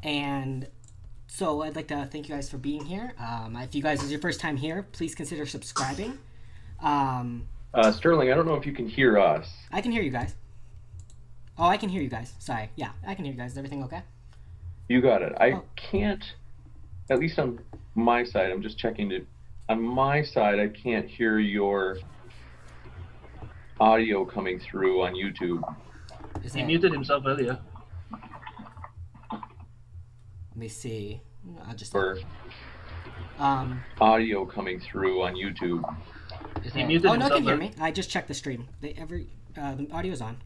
And so I'd like to thank you guys for being here. If you guys is your first time here, please consider subscribing. Um, Sterling, I don't know if you can hear us. I can hear you guys. Oh, I can hear you guys. Sorry. Yeah, I can hear you guys. Is everything okay? You got it. I Oh, can't, at least on my side, I'm just checking it. On my side, I can't hear your audio coming through on YouTube is He it? muted himself earlier. Let me see. I'll just. or Um, audio coming through on YouTube. is He it? muted Oh no, it can himself hear earlier. me. I just checked the stream. The audio's on.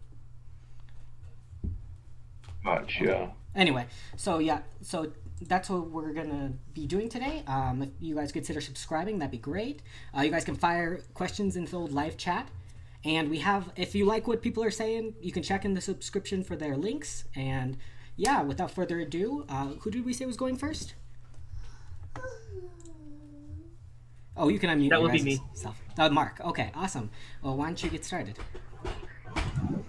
Gotcha. Anyway, so yeah, so that's what we're gonna be doing today. If you guys consider subscribing, that'd be great. You guys can fire questions into the old live chat, and we have. If you like what people are saying, you can check in the subscription for their links. And yeah, without further ado, who did we say was going first? Oh, you can unmute That your would be guys' me. self. Mark. Okay, awesome. Well, why don't you get started?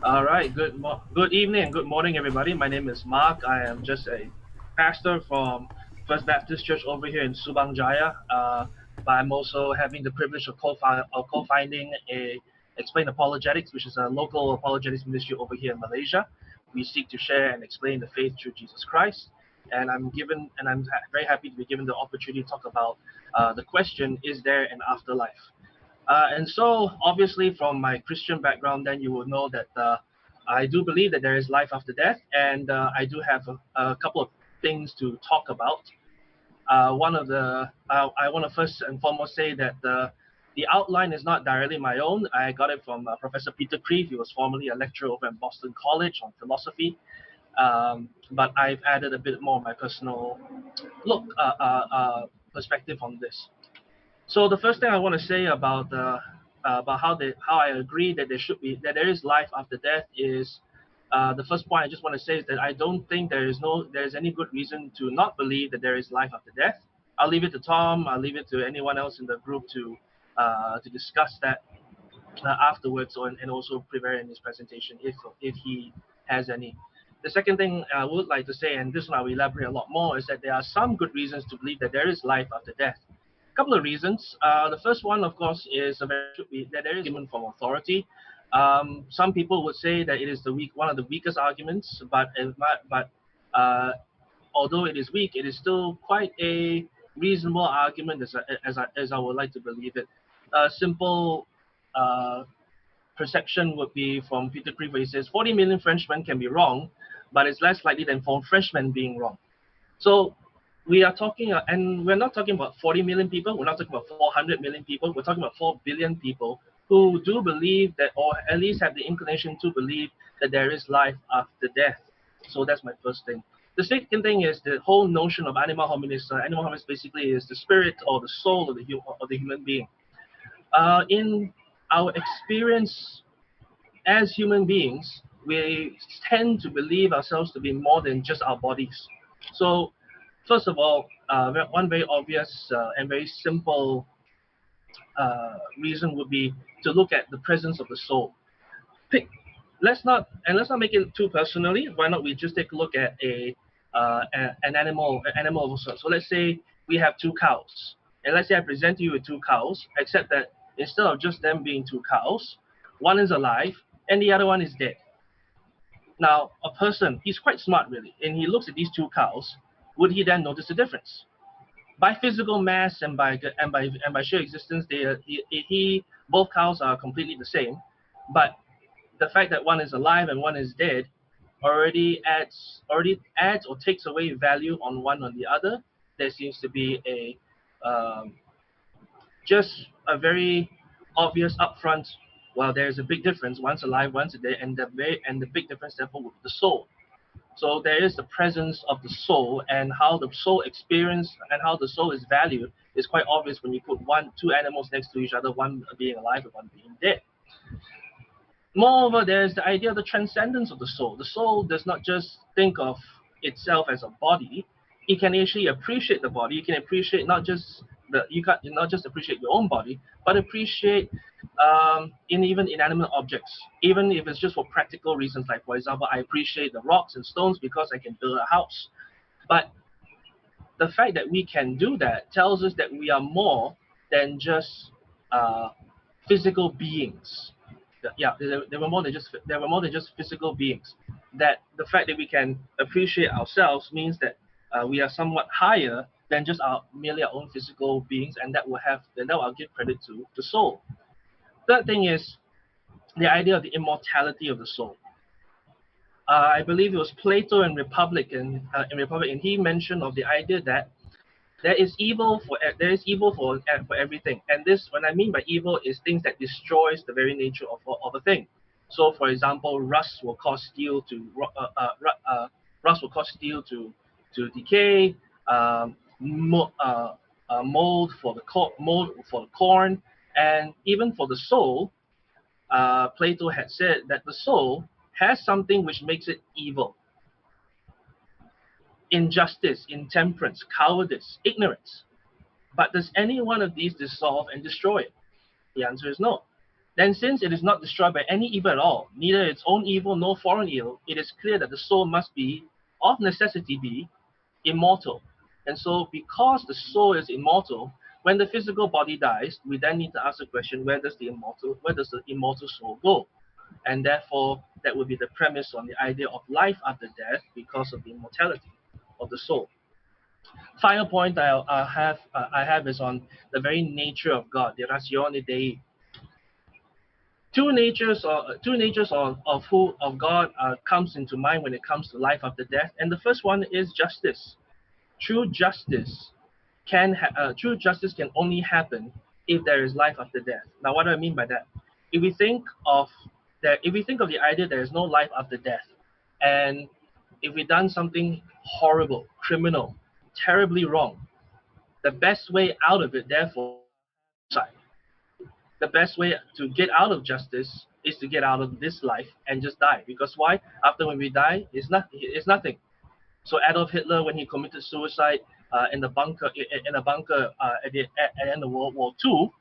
All right. Good evening and good morning, everybody. My name is Mark. I am just a pastor from First Baptist Church over here in Subang Jaya. But I'm also having the privilege of co-finding a Explain Apologetics, which is a local apologetics ministry over here in Malaysia. We seek to share and explain the faith through Jesus Christ. And I'm very happy to be given the opportunity to talk about the question: Is there an afterlife? And so, obviously, from my Christian background, then you will know that I do believe that there is life after death, and I do have a couple of things to talk about. I want to first and foremost say that the outline is not directly my own. I got it from Professor Peter Kreeft. He was formerly a lecturer over at Boston College on philosophy, but I've added a bit more of my personal perspective on this. So the first thing I want to say about how I agree that there is life after death is the first point I just want to say is that I don't think there's any good reason to not believe that there is life after death. I'll leave it to Tom. I'll leave it to anyone else in the group to discuss that afterwards, and also prepare in his presentation if he has any. The second thing I would like to say, and this one I will elaborate a lot more, is that there are some good reasons to believe that there is life after death. A couple of reasons. The first one, of course, is that there is argument from authority. Some people would say that it is one of the weakest arguments, but uh, although it is weak, it is still quite a reasonable argument as I would like to believe it. A simple uh, perception would be from Peter Kreeft, where he says 40 million Frenchmen can be wrong, but it's less likely than 4 Frenchmen being wrong. So we are talking, and we're not talking about 40 million people, we're not talking about 400 million people, we're talking about 4 billion people who do believe that, or at least have the inclination to believe that there is life after death. So that's my first thing. The second thing is the whole notion of animal hominis. Animal hominis basically is the spirit or the soul of the human being. In our experience as human beings, we tend to believe ourselves to be more than just our bodies. So, first of all, one very obvious and very simple reason would be to look at the presence of the soul. Pick, let's not make it too personally. Why not we just take a look at an animal also. So let's say we have two cows, and let's say I present you with two cows, except that instead of just them being two cows, one is alive and the other one is dead. Now, a person, he's quite smart really, and he looks at these two cows. Would he then notice the difference? By physical mass and by sheer existence, both cows are completely the same. But the fact that one is alive and one is dead already adds or takes away value on one or the other. There seems to be a just a very obvious upfront. Well, there's a big difference. One's alive, one's dead, and the big difference therefore would be the soul. So there is the presence of the soul, and how the soul experience and how the soul is valued is quite obvious when you put two animals next to each other, one being alive and one being dead. Moreover, there's the idea of the transcendence of the soul. The soul does not just think of itself as a body; it can actually appreciate the body. You can appreciate not just appreciate your own body, but appreciate in even inanimate objects, even if it's just for practical reasons. Like for example, I appreciate the rocks and stones because I can build a house. But the fact that we can do that tells us that we are more than just uh, physical beings. Yeah, they were more than just physical beings. That the fact that we can appreciate ourselves means that we are somewhat higher than just merely our own physical beings, and that will give credit to the soul. Third thing is the idea of the immortality of the soul. I believe it was Plato in Republic, and he mentioned of the idea that there is evil for everything. And this, when I mean by evil, is things that destroys the very nature of a thing. So, for example, rust will cause steel to decay. Mold for the corn, and even for the soul. Plato had said that the soul has something which makes it evil: injustice, intemperance, cowardice, ignorance. But does any one of these dissolve and destroy it? The answer is no. Then, since it is not destroyed by any evil at all, neither its own evil nor foreign evil, it is clear that the soul must be, of necessity, be immortal. And so, because the soul is immortal, when the physical body dies, we then need to ask the question: where does the immortal soul go? And therefore, that would be the premise on the idea of life after death, because of the immortality of the soul. Final point I have is on the very nature of God, the ratione Dei. Two natures of God comes into mind when it comes to life after death, and the first one is justice. True justice true justice can only happen if there is life after death. Now, what do I mean by that? If we think of if we think of the idea there is no life after death, and if we've done something horrible, criminal, terribly wrong, the best way out of it, therefore, suicide. The best way to get out of justice is to get out of this life and just die. Because why? After when we die, it's nothing. So Adolf Hitler, when he committed suicide in a bunker at the end of World War II,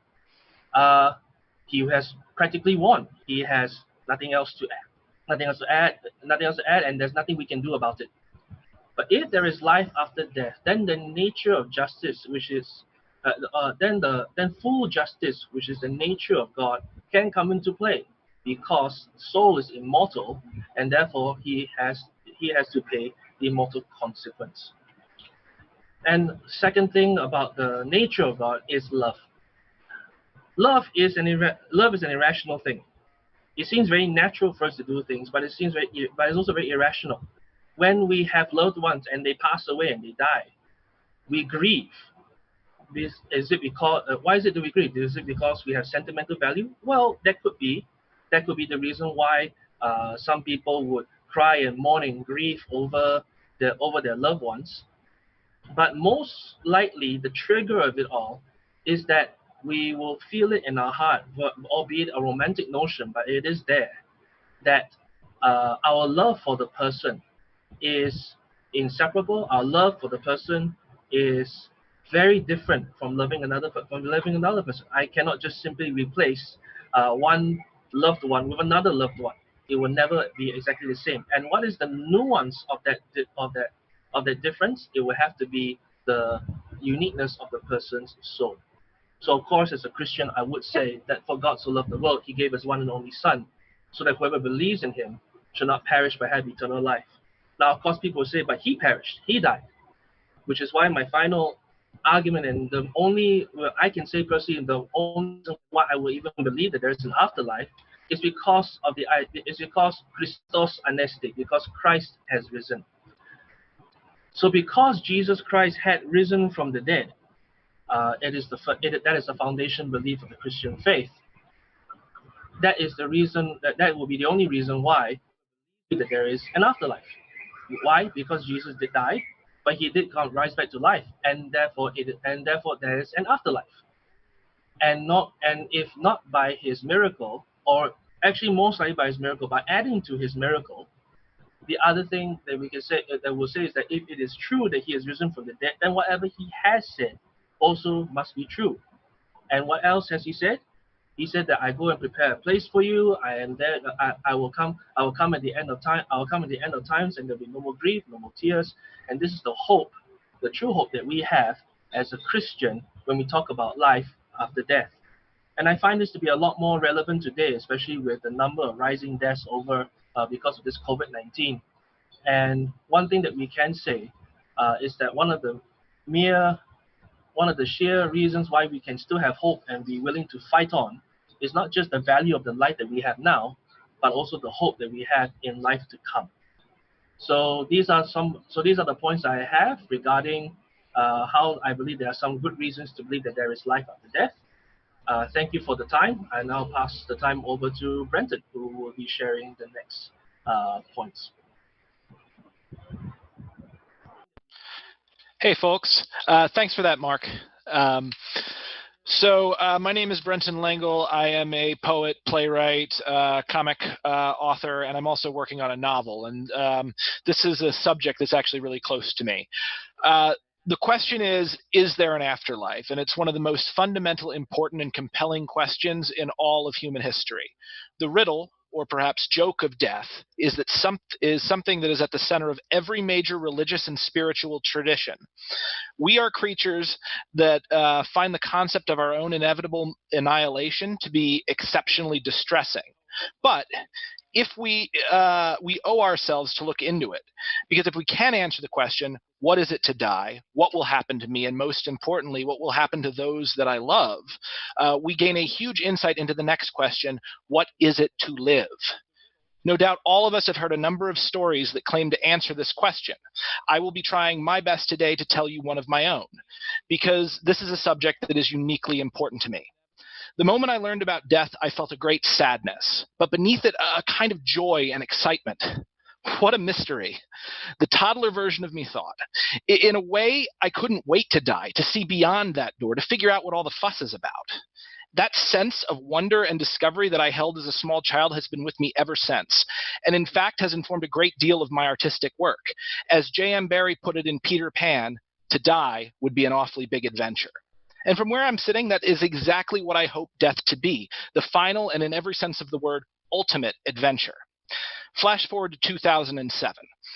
uh, he has practically won. He has nothing else to add, nothing else to add, and there's nothing we can do about it. But if there is life after death, then the nature of justice, which is then full justice, which is the nature of God, can come into play, because the soul is immortal, and therefore he has to pay the immortal consequence. And second thing about the nature of God is love. Love is an irrational thing. It seems very natural for us to do things, but it's also very irrational. When we have loved ones and they pass away and they die, we grieve. Is it because why is it that we grieve? Is it because we have sentimental value? Well, that could be the reason why some people would cry and mourn and grieve over their loved ones. But most likely, the trigger of it all is that we will feel it in our heart, albeit a romantic notion, but it is there, that our love for the person is inseparable. Our love for the person is very different from loving another person. I cannot just simply replace one loved one with another loved one. It will never be exactly the same. And what is the nuance of that difference? It will have to be the uniqueness of the person's soul. So, of course, as a Christian, I would say that for God so loved the world, He gave His one and only Son, so that whoever believes in Him shall not perish but have eternal life. Now, of course, people say, but He perished, He died, which is why my final argument, and the only, well, I can say personally, the only reason why I will even believe that there is an afterlife is because Christos anesti, because Christ has risen. So, because Jesus Christ had risen from the dead, that is the foundation belief of the Christian faith. That is the reason that will be the only reason why that there is an afterlife. Why? Because Jesus did die, but He did rise back to life, and therefore there is an afterlife. And if not by His miracle, or actually most likely by His miracle, by adding to His miracle, the other thing that we can say is that if it is true that He has risen from the dead, then whatever He has said also must be true. And what else has He said? He said that I go and prepare a place for you. I am there. I will come. I will come at the end of time. I will come at the end of times, and there'll be no more grief, no more tears. And this is the hope, the true hope that we have as a Christian when we talk about life after death. And I find this to be a lot more relevant today, especially with the number of rising deaths over because of this COVID-19. And one thing that we can say is that one of the sheer reasons why we can still have hope and be willing to fight on is not just the value of the life that we have now, but also the hope that we have in life to come. So these are the points I have regarding how I believe there are some good reasons to believe that there is life after death. Thank you for the time. I now pass the time over to Brenton, who will be sharing the next points. Hey, folks. Thanks for that, Mark. My name is Brenton Langle. I am a poet, playwright, comic author, and I'm also working on a novel. And this is a subject that's actually really close to me. The question is there an afterlife? And it's one of the most fundamental, important, and compelling questions in all of human history. The riddle, or perhaps joke, of death is something that is at the center of every major religious and spiritual tradition. We are creatures that find the concept of our own inevitable annihilation to be exceptionally distressing. But if we owe ourselves to look into it, because if we can answer the question, what is it to die? What will happen to me? And most importantly, what will happen to those that I love? We gain a huge insight into the next question, what is it to live? No doubt all of us have heard a number of stories that claim to answer this question. I will be trying my best today to tell you one of my own, because this is a subject that is uniquely important to me. The moment I learned about death, I felt a great sadness, but beneath it, a kind of joy and excitement. What a mystery. The toddler version of me thought. In a way, I couldn't wait to die, to see beyond that door, to figure out what all the fuss is about. That sense of wonder and discovery that I held as a small child has been with me ever since, and in fact has informed a great deal of my artistic work. As J.M. Barrie put it in Peter Pan, to die would be an awfully big adventure. And from where I'm sitting, that is exactly what I hope death to be, the final and in every sense of the word, ultimate adventure. Flash forward to 2007.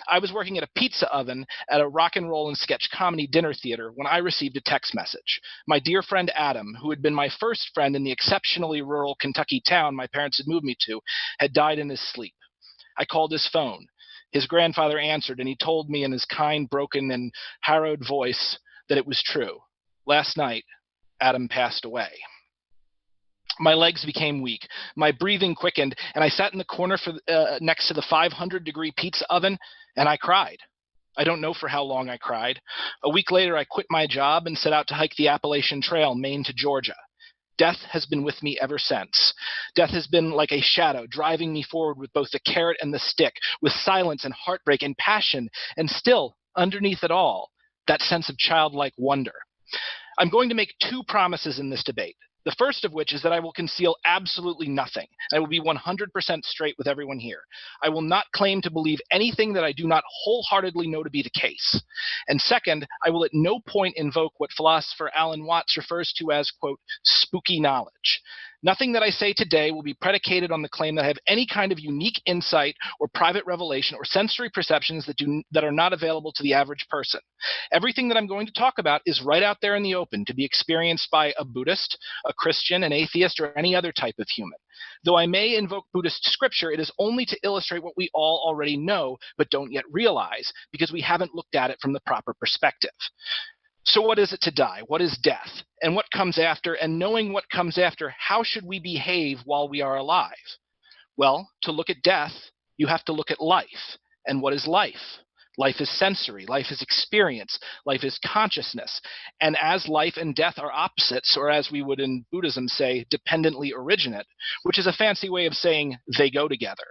I was working at a pizza oven at a rock and roll and sketch comedy dinner theater when I received a text message. My dear friend Adam, who had been my first friend in the exceptionally rural Kentucky town my parents had moved me to, had died in his sleep. I called his phone. His grandfather answered, and he told me in his kind, broken, and harrowed voice that it was true. Last night, Adam passed away. My legs became weak. My breathing quickened, and I sat in the corner next to the 500-degree pizza oven, and I cried. I don't know for how long I cried. A week later, I quit my job and set out to hike the Appalachian Trail, Maine to Georgia. Death has been with me ever since. Death has been like a shadow, driving me forward with both the carrot and the stick, with silence and heartbreak and passion, and still, underneath it all, that sense of childlike wonder. I'm going to make two promises in this debate. The first of which is that I will conceal absolutely nothing. I will be 100% straight with everyone here. I will not claim to believe anything that I do not wholeheartedly know to be the case. And second, I will at no point invoke what philosopher Alan Watts refers to as, quote, spooky knowledge. Nothing that I say today will be predicated on the claim that I have any kind of unique insight or private revelation or sensory perceptions that are not available to the average person. Everything that I'm going to talk about is right out there in the open to be experienced by a Buddhist, a Christian, an atheist, or any other type of human. Though I may invoke Buddhist scripture, it is only to illustrate what we all already know but don't yet realize because we haven't looked at it from the proper perspective. So what is it to die? What is death? And what comes after? And knowing what comes after, how should we behave while we are alive? Well, to look at death, you have to look at life. And what is life? Life is sensory. Life is experience. Life is consciousness. And as life and death are opposites, or as we would in Buddhism say, dependently originate, which is a fancy way of saying they go together.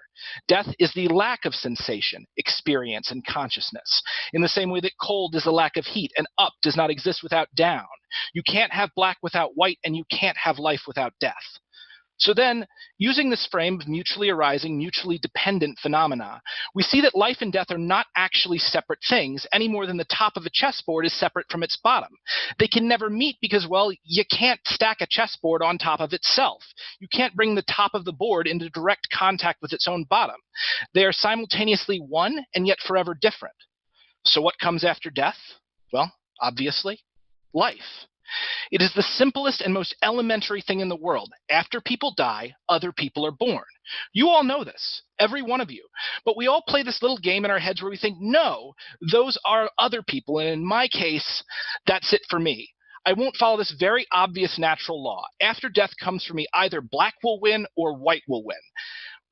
Death is the lack of sensation, experience, and consciousness. In the same way that cold is the lack of heat, and up does not exist without down. You can't have black without white, and you can't have life without death. So then, using this frame of mutually arising, mutually dependent phenomena, we see that life and death are not actually separate things any more than the top of a chessboard is separate from its bottom. They can never meet because, well, you can't stack a chessboard on top of itself. You can't bring the top of the board into direct contact with its own bottom. They are simultaneously one and yet forever different. So what comes after death? Well, obviously, life. It is the simplest and most elementary thing in the world. After people die, other people are born. You all know this, every one of you. But we all play this little game in our heads where we think, no, those are other people, and in my case, that's it for me. I won't follow this very obvious natural law. After death comes for me, either black will win or white will win.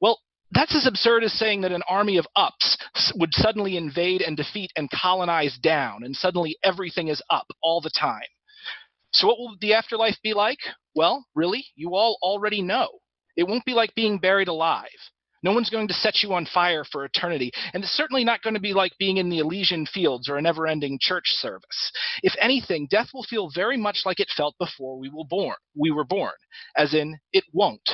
Well, that's as absurd as saying that an army of ups would suddenly invade and defeat and colonize down, and suddenly everything is up all the time. So what will the afterlife be like? Well, really, you all already know. It won't be like being buried alive. No one's going to set you on fire for eternity, and it's certainly not going to be like being in the Elysian fields or a never-ending church service. If anything, death will feel very much like it felt before we were born, as in, it won't.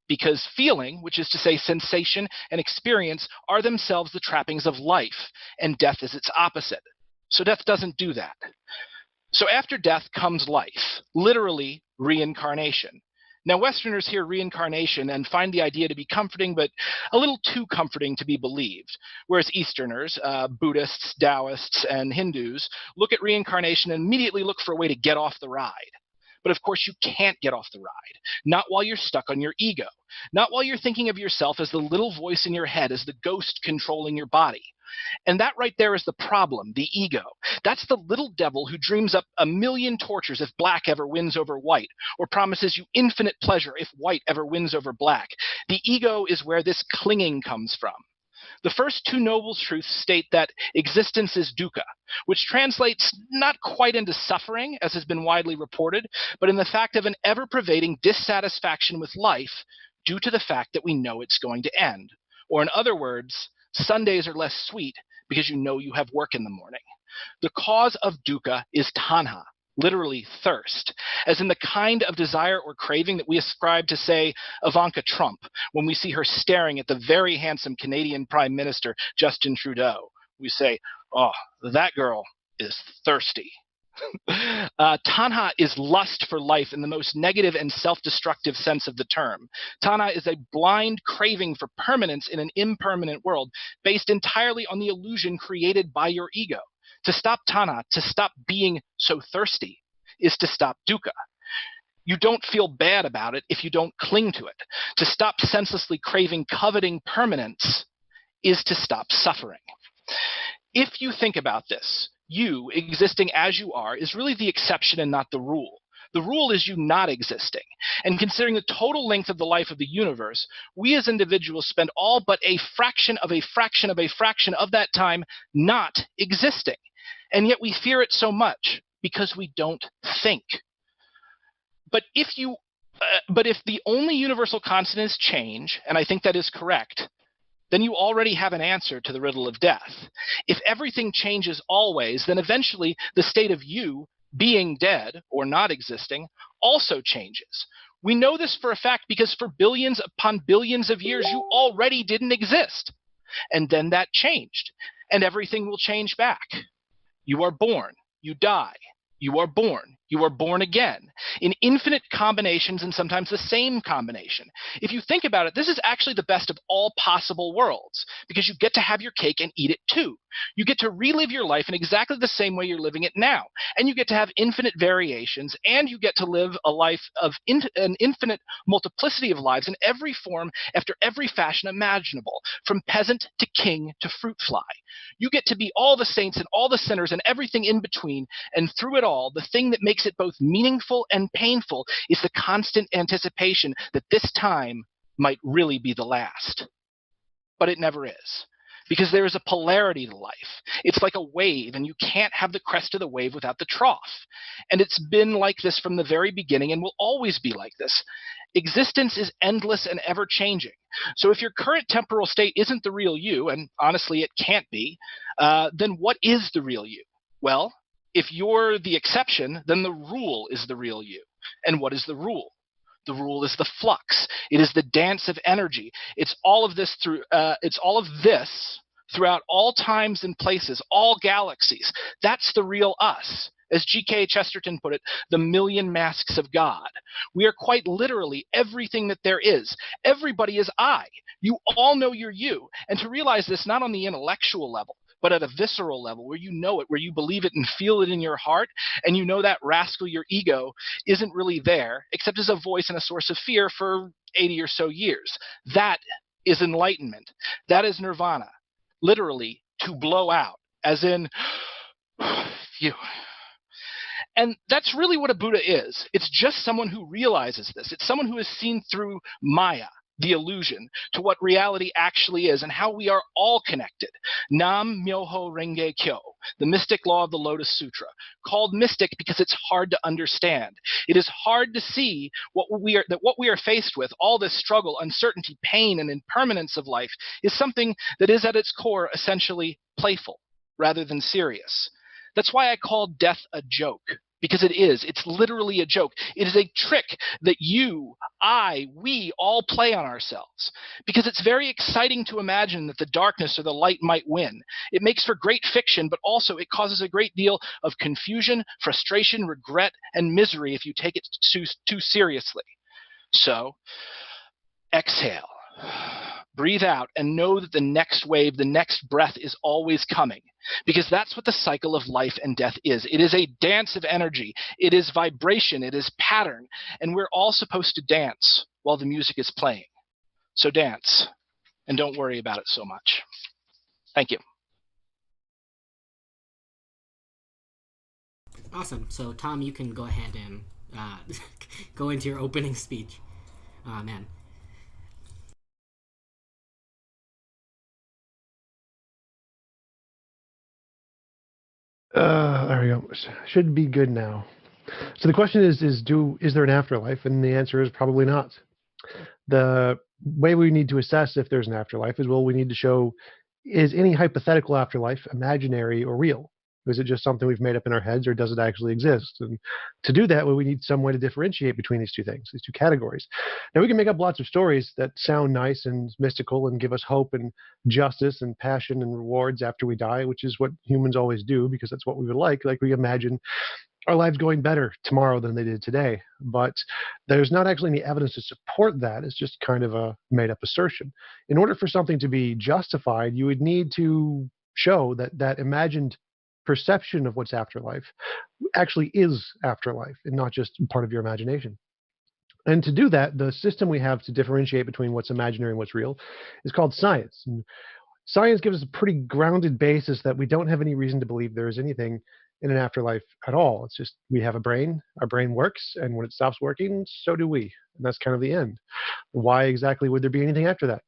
Because feeling, which is to say sensation and experience, are themselves the trappings of life, and death is its opposite. So death doesn't do that. So after death comes life, literally reincarnation. Now, Westerners hear reincarnation and find the idea to be comforting, but a little too comforting to be believed, whereas Easterners, Buddhists, Taoists, and Hindus, look at reincarnation and immediately look for a way to get off the ride. But of course, you can't get off the ride, not while you're stuck on your ego, not while you're thinking of yourself as the little voice in your head, as the ghost controlling your body. And that right there is the problem, the ego. That's the little devil who dreams up a million tortures if black ever wins over white, or promises you infinite pleasure if white ever wins over black. The ego is where this clinging comes from. The first two noble truths state that existence is dukkha, which translates not quite into suffering, as has been widely reported, but in the fact of an ever-pervading dissatisfaction with life due to the fact that we know it's going to end. Or in other words, Sundays are less sweet because you know you have work in the morning. The cause of dukkha is tanha, literally thirst, as in the kind of desire or craving that we ascribe to, say, Ivanka Trump when we see her staring at the very handsome Canadian Prime Minister Justin Trudeau. We say, oh, that girl is thirsty. Tanha is lust for life in the most negative and self-destructive sense of the term. Tanha is a blind craving for permanence in an impermanent world based entirely on the illusion created by your ego. To stop tanha, to stop being so thirsty, is to stop dukkha. You don't feel bad about it if you don't cling to it. To stop senselessly craving, coveting permanence is to stop suffering. If you think about this, you, existing as you are, is really the exception and not the rule. The rule is you not existing. And considering the total length of the life of the universe, we as individuals spend all but a fraction of a fraction of a fraction of that time not existing. And yet we fear it so much because we don't think. But if the only universal constant is change, and I think that is correct, then you already have an answer to the riddle of death. If everything changes always, then eventually the state of you, being dead or not existing, also changes. We know this for a fact because for billions upon billions of years, you already didn't exist. And then that changed, and everything will change back. You are born, you die, you are born again, in infinite combinations and sometimes the same combination. If you think about it, this is actually the best of all possible worlds, because you get to have your cake and eat it too. You get to relive your life in exactly the same way you're living it now, and you get to have infinite variations, and you get to live a life of an infinite multiplicity of lives in every form after every fashion imaginable, from peasant to king to fruit fly. You get to be all the saints and all the sinners and everything in between, and through it all, the thing that makes it both meaningful and painful is the constant anticipation that this time might really be the last. But it never is, because there is a polarity to life. It's like a wave, and you can't have the crest of the wave without the trough. And it's been like this from the very beginning and will always be like this. Existence is endless and ever-changing. So if your current temporal state isn't the real you, and honestly it can't be, then what is the real you? Well, if you're the exception, then the rule is the real you. And what is the rule? The rule is the flux. It is the dance of energy. It's all of this throughout all times and places, all galaxies. That's the real us. As G.K. Chesterton put it, the million masks of God. We are quite literally everything that there is. Everybody is I. You all know you're you. And to realize this not on the intellectual level, but at a visceral level where you know it, where you believe it and feel it in your heart, and you know that rascal, your ego, isn't really there, except as a voice and a source of fear for 80 or so years. That is enlightenment. That is nirvana. Literally, to blow out, as in, phew. And that's really what a Buddha is. It's just someone who realizes this. It's someone who has seen through Maya, the illusion, to what reality actually is and how we are all connected. Nam Myoho Renge Kyo, the mystic law of the Lotus Sutra, called mystic because it's hard to understand. It is hard to see what we are faced with, all this struggle, uncertainty, pain, and impermanence of life, is something that is at its core essentially playful rather than serious. That's why I call death a joke, because it is. It's literally a joke. It is a trick that you, I, we all play on ourselves, because it's very exciting to imagine that the darkness or the light might win. It makes for great fiction, but also it causes a great deal of confusion, frustration, regret, and misery if you take it too seriously. So, exhale. Breathe out and know that the next wave, the next breath is always coming, because that's what the cycle of life and death is. It is a dance of energy. It is vibration. It is pattern. And we're all supposed to dance while the music is playing. So dance, and don't worry about it so much. Thank you. Awesome. So, Tom, you can go ahead and go into your opening speech. Man. There we go. Should be good now. So the question is there an afterlife? And the answer is probably not. The way we need to assess if there's an afterlife is, well, we need to show, is any hypothetical afterlife imaginary or real? Is it just something we've made up in our heads, or does it actually exist? And to do that, well, we need some way to differentiate between these two things, these two categories. Now, we can make up lots of stories that sound nice and mystical and give us hope and justice and passion and rewards after we die, which is what humans always do, because that's what we would like. Like, we imagine our lives going better tomorrow than they did today. But there's not actually any evidence to support that. It's just kind of a made-up assertion. In order for something to be justified, you would need to show that that imagined perception of what's afterlife actually is afterlife and not just part of your imagination. And to do that, the system we have to differentiate between what's imaginary and what's real is called science. And science gives us a pretty grounded basis that we don't have any reason to believe there is anything in an afterlife at all. It's just, we have a brain, our brain works, and when it stops working, so do we. And that's kind of the end. Why exactly would there be anything after that?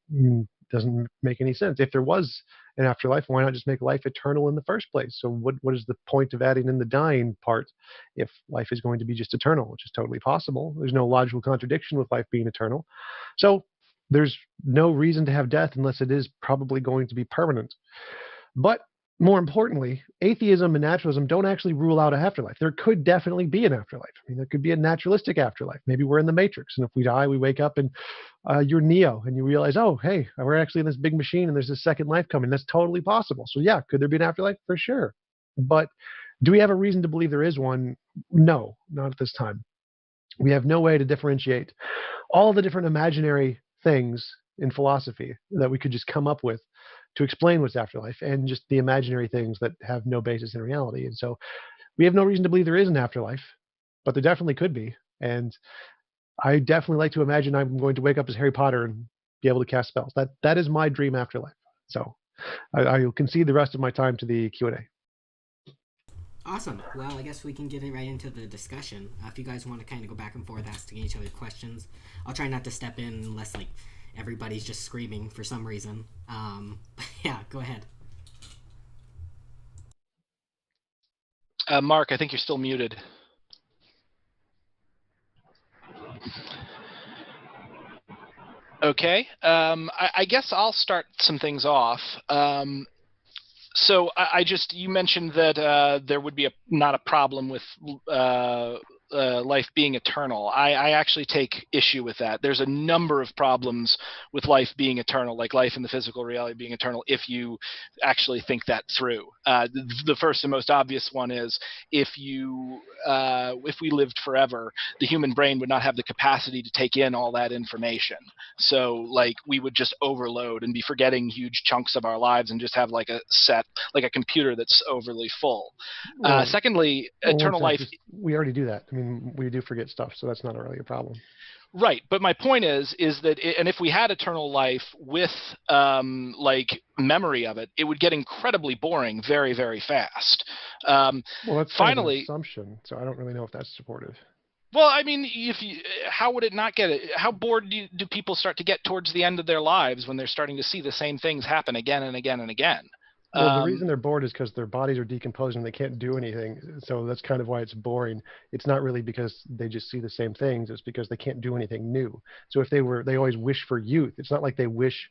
Doesn't make any sense. If there was an afterlife, why not just make life eternal in the first place? So what is the point of adding in the dying part if life is going to be just eternal, which is totally possible? There's no logical contradiction with life being eternal. So there's no reason to have death unless it is probably going to be permanent. But more importantly, atheism and naturalism don't actually rule out an afterlife. There could definitely be an afterlife. I mean, there could be a naturalistic afterlife. Maybe we're in the Matrix, and if we die, we wake up and you're Neo, and you realize, oh, hey, we're actually in this big machine, and there's a second life coming. That's totally possible. So yeah, could there be an afterlife? For sure. But do we have a reason to believe there is one? No, not at this time. We have no way to differentiate all the different imaginary things in philosophy that we could just come up with to explain what's afterlife, and just the imaginary things that have no basis in reality. And so we have no reason to believe there is an afterlife, but there definitely could be. And I definitely like to imagine I'm going to wake up as Harry Potter and be able to cast spells. That is my dream afterlife. So I will concede the rest of my time to the Q&A. Awesome. Well, I guess we can get it right into the discussion. If you guys want to kind of go back and forth asking each other questions, I'll try not to step in unless like everybody's just screaming for some reason. Yeah, go ahead. Mark, I think you're still muted. Okay. I guess I'll start some things off. So you mentioned that there would be not a problem with life being eternal, I actually take issue with that. There's a number of problems with life being eternal, like life in the physical reality being eternal, if you actually think that through. The first and most obvious one is if we lived forever, the human brain would not have the capacity to take in all that information. So like we would just overload and be forgetting huge chunks of our lives and just have like a computer that's overly full. Secondly, eternal life. We already do that. I mean, we do forget stuff, so that's not really a problem. Right, but my point is that, and if we had eternal life with like memory of it, it would get incredibly boring very, very fast. Well, that's finally kind of an assumption, so I don't really know if that's supportive. Well, I mean, how would it not get it? How bored do people start to get towards the end of their lives when they're starting to see the same things happen again and again and again? Well, the reason they're bored is because their bodies are decomposing and they can't do anything. So that's kind of why it's boring. It's not really because they just see the same things. It's because they can't do anything new. So if they always wish for youth. It's not like they wish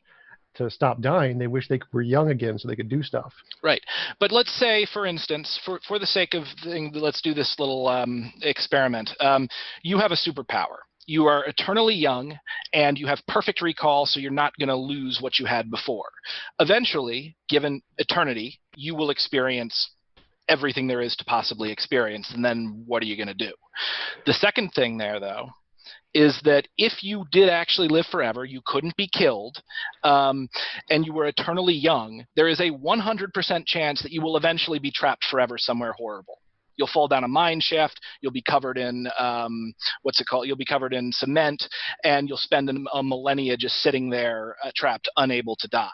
to stop dying. They wish they were young again so they could do stuff. Right. But let's say, for instance, for the sake of let's do this little experiment. You have a superpower. You are eternally young, and you have perfect recall, so you're not going to lose what you had before. Eventually, given eternity, you will experience everything there is to possibly experience, and then what are you going to do? The second thing there, though, is that if you did actually live forever, you couldn't be killed, and you were eternally young, there is a 100% chance that you will eventually be trapped forever somewhere horrible. You'll fall down a mine shaft. You'll be covered in You'll be covered in cement, and you'll spend a millennia just sitting there trapped, unable to die.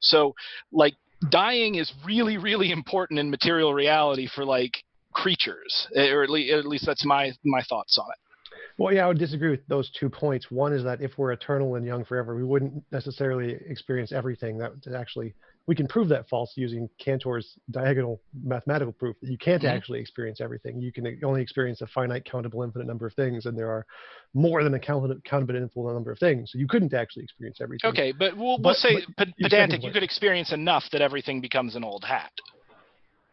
So, like, dying is really, really important in material reality for like creatures, or at least that's my thoughts on it. Well, yeah, I would disagree with those 2 points. One is that if we're eternal and young forever, we wouldn't necessarily experience everything. That actually, we can prove that false using Cantor's diagonal mathematical proof that you can't actually experience everything. You can only experience a finite, countable, infinite number of things, and there are more than a countable, infinite number of things. So you couldn't actually experience everything. Okay, but we'll say pedantic. You could experience enough that everything becomes an old hat.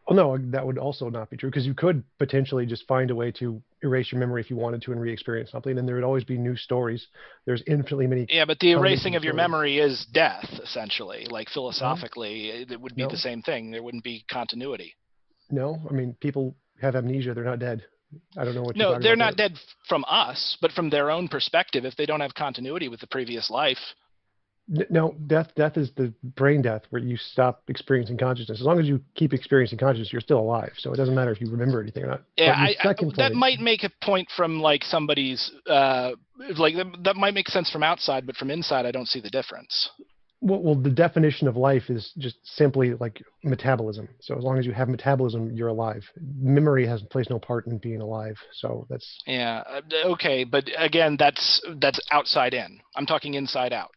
Well, no, that would also not be true, because you could potentially just find a way to erase your memory if you wanted to and re-experience something, and there would always be new stories. There's infinitely many. Yeah, but the erasing of your memory is death, essentially. Like philosophically, it would be the same thing. There wouldn't be continuity. No, I mean, people have amnesia. They're not dead. I don't know what you're No, talking they're about not dead from us, but from their own perspective, if they don't have continuity with the previous life. No, death is the brain death where you stop experiencing consciousness. As long as you keep experiencing consciousness, you're still alive. So it doesn't matter if you remember anything or not. Yeah, that might make a point from like somebody's that might make sense from outside, but from inside, I don't see the difference. Well, the definition of life is just simply like metabolism. So as long as you have metabolism, you're alive. Memory plays no part in being alive. So that's. Yeah. Okay, but again, that's outside in. I'm talking inside out.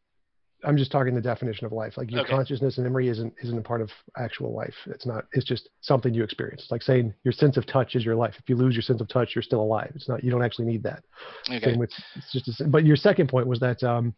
I'm just talking the definition of life. Like your consciousness and memory isn't a part of actual life. It's not. It's just something you experience. It's like saying your sense of touch is your life. If you lose your sense of touch, you're still alive. It's not. You don't actually need that. Okay. Same with. It's just. But your second point was that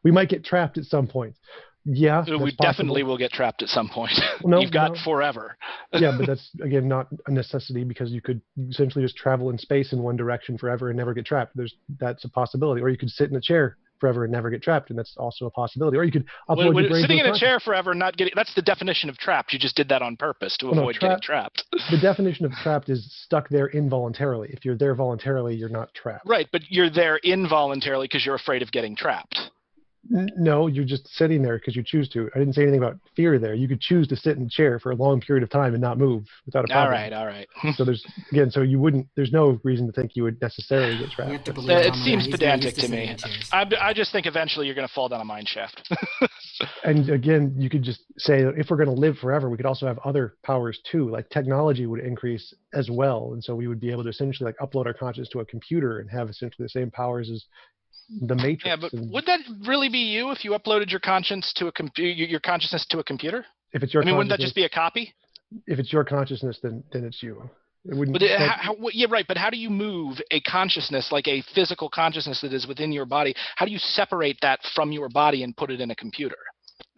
we might get trapped at some point. Yeah, we definitely will get trapped at some point. No, You've got forever. Yeah, but that's again not a necessity, because you could essentially just travel in space in one direction forever and never get trapped. That's a possibility. Or you could sit in a chair forever and never get trapped, and that's also a possibility. Or you could upload your brain sitting in a chair forever and not getting. That's the definition of trapped. You just did that on purpose to avoid getting trapped. The definition of trapped is stuck there involuntarily. If you're there voluntarily, you're not trapped. Right, but you're there involuntarily because you're afraid of getting trapped. No, you're just sitting there because you choose to. I didn't say anything about fear there. You could choose to sit in a chair for a long period of time and not move without a problem. All right. So there's no reason to think you would necessarily get trapped. It seems pedantic to me. I just think eventually you're going to fall down a mine shaft. And again, you could just say that if we're going to live forever, we could also have other powers too. Like technology would increase as well, and so we would be able to essentially like upload our consciousness to a computer and have essentially the same powers as the Matrix. Yeah, but would that really be you if you uploaded your conscience to your consciousness to a computer? If it's your, wouldn't that just be a copy? If it's your consciousness, then it's you. It wouldn't. But yeah, right. But how do you move a consciousness, like a physical consciousness that is within your body? How do you separate that from your body and put it in a computer?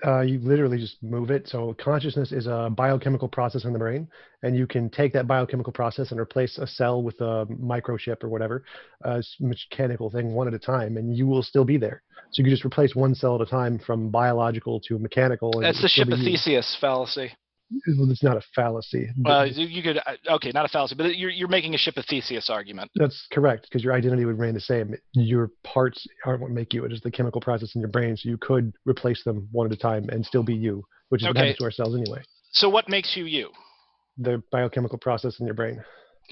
You literally just move it. So consciousness is a biochemical process in the brain, and you can take that biochemical process and replace a cell with a microchip or whatever, mechanical thing one at a time, and you will still be there. So you can just replace one cell at a time from biological to mechanical, and it That's will the still ship be of you. Theseus fallacy. Well, it's not a fallacy. You could okay, not a fallacy, but you're making a ship of Theseus argument. That's correct, because your identity would remain the same. Your parts aren't what make you. It is the chemical process in your brain, so you could replace them one at a time and still be you, which is what Okay, happens to our cells anyway. so what makes you you? The biochemical process in your brain.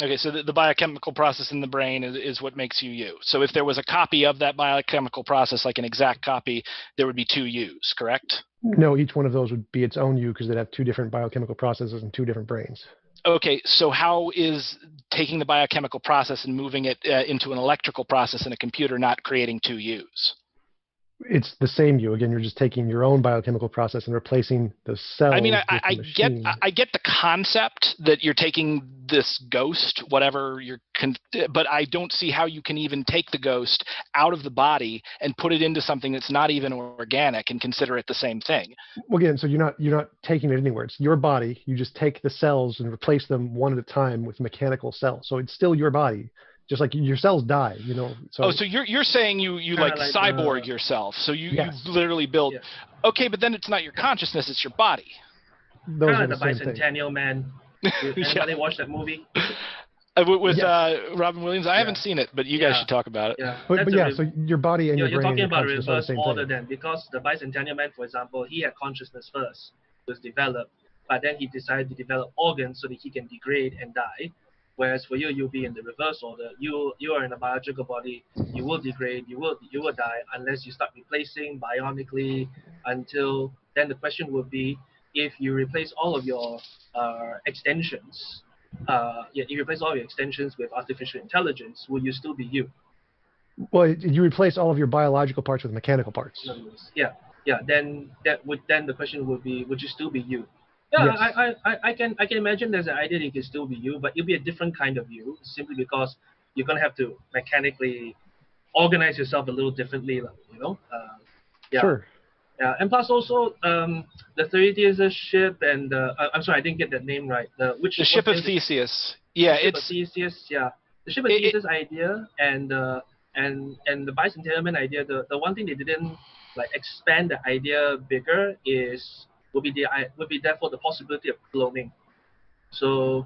Okay, so the biochemical process in the brain is what makes you you. So if there was a copy of that biochemical process, like an exact copy, there would be two yous, correct? No, each one of those would be its own you because they'd have two different biochemical processes and two different brains. Okay, so how is taking the biochemical process and moving it into an electrical process in a computer not creating two yous? It's the same you. Again, you're just taking your own biochemical process and replacing the cells I mean, with the machine. I get the concept that you're taking this ghost, whatever but I don't see how you can even take the ghost out of the body and put it into something that's not even organic and consider it the same thing. Well, again, so you're not taking it anywhere. It's your body. You just take the cells and replace them one at a time with mechanical cells. So it's still your body. Just like your cells die, you know. So, so you're saying you like cyborg yourself. So yes. you literally build. Yeah. Okay, but then it's not your consciousness; it's your body. Those are Kind the of the same thing. Bicentennial Man. Anybody watch that movie? With Yes. Robin Williams, I haven't seen it, but you guys should talk about it. Yeah. But yeah, so your body and your You're brain talking and about consciousness are the reverse same order thing. then, because the Bicentennial Man, for example, he had consciousness first, was developed, but then he decided to develop organs so that he can degrade and die. Whereas for you, you'll be in the reverse order. You are in a biological body. You will degrade. You will die unless you start replacing bionically. Until then, the question would be, if you replace all of your extensions, you replace all your extensions with artificial intelligence, will you still be you? Well, you replace all of your biological parts with mechanical parts. In other words, yeah. Then the question would be, would you still be you? Yeah, Yes. I can imagine there's an idea that you can still be you, but it'll be a different kind of you, simply because you're gonna have to mechanically organize yourself a little differently, you know. Yeah. Sure. Yeah, and plus also the Theseus ship and I'm sorry, I didn't get that name right. The Ship of Theseus. Yeah, the ship of Theseus. Yeah, the ship of Theseus idea and the Bicentennial Man idea. The one thing they didn't like expand the idea bigger would be therefore the possibility of cloning. So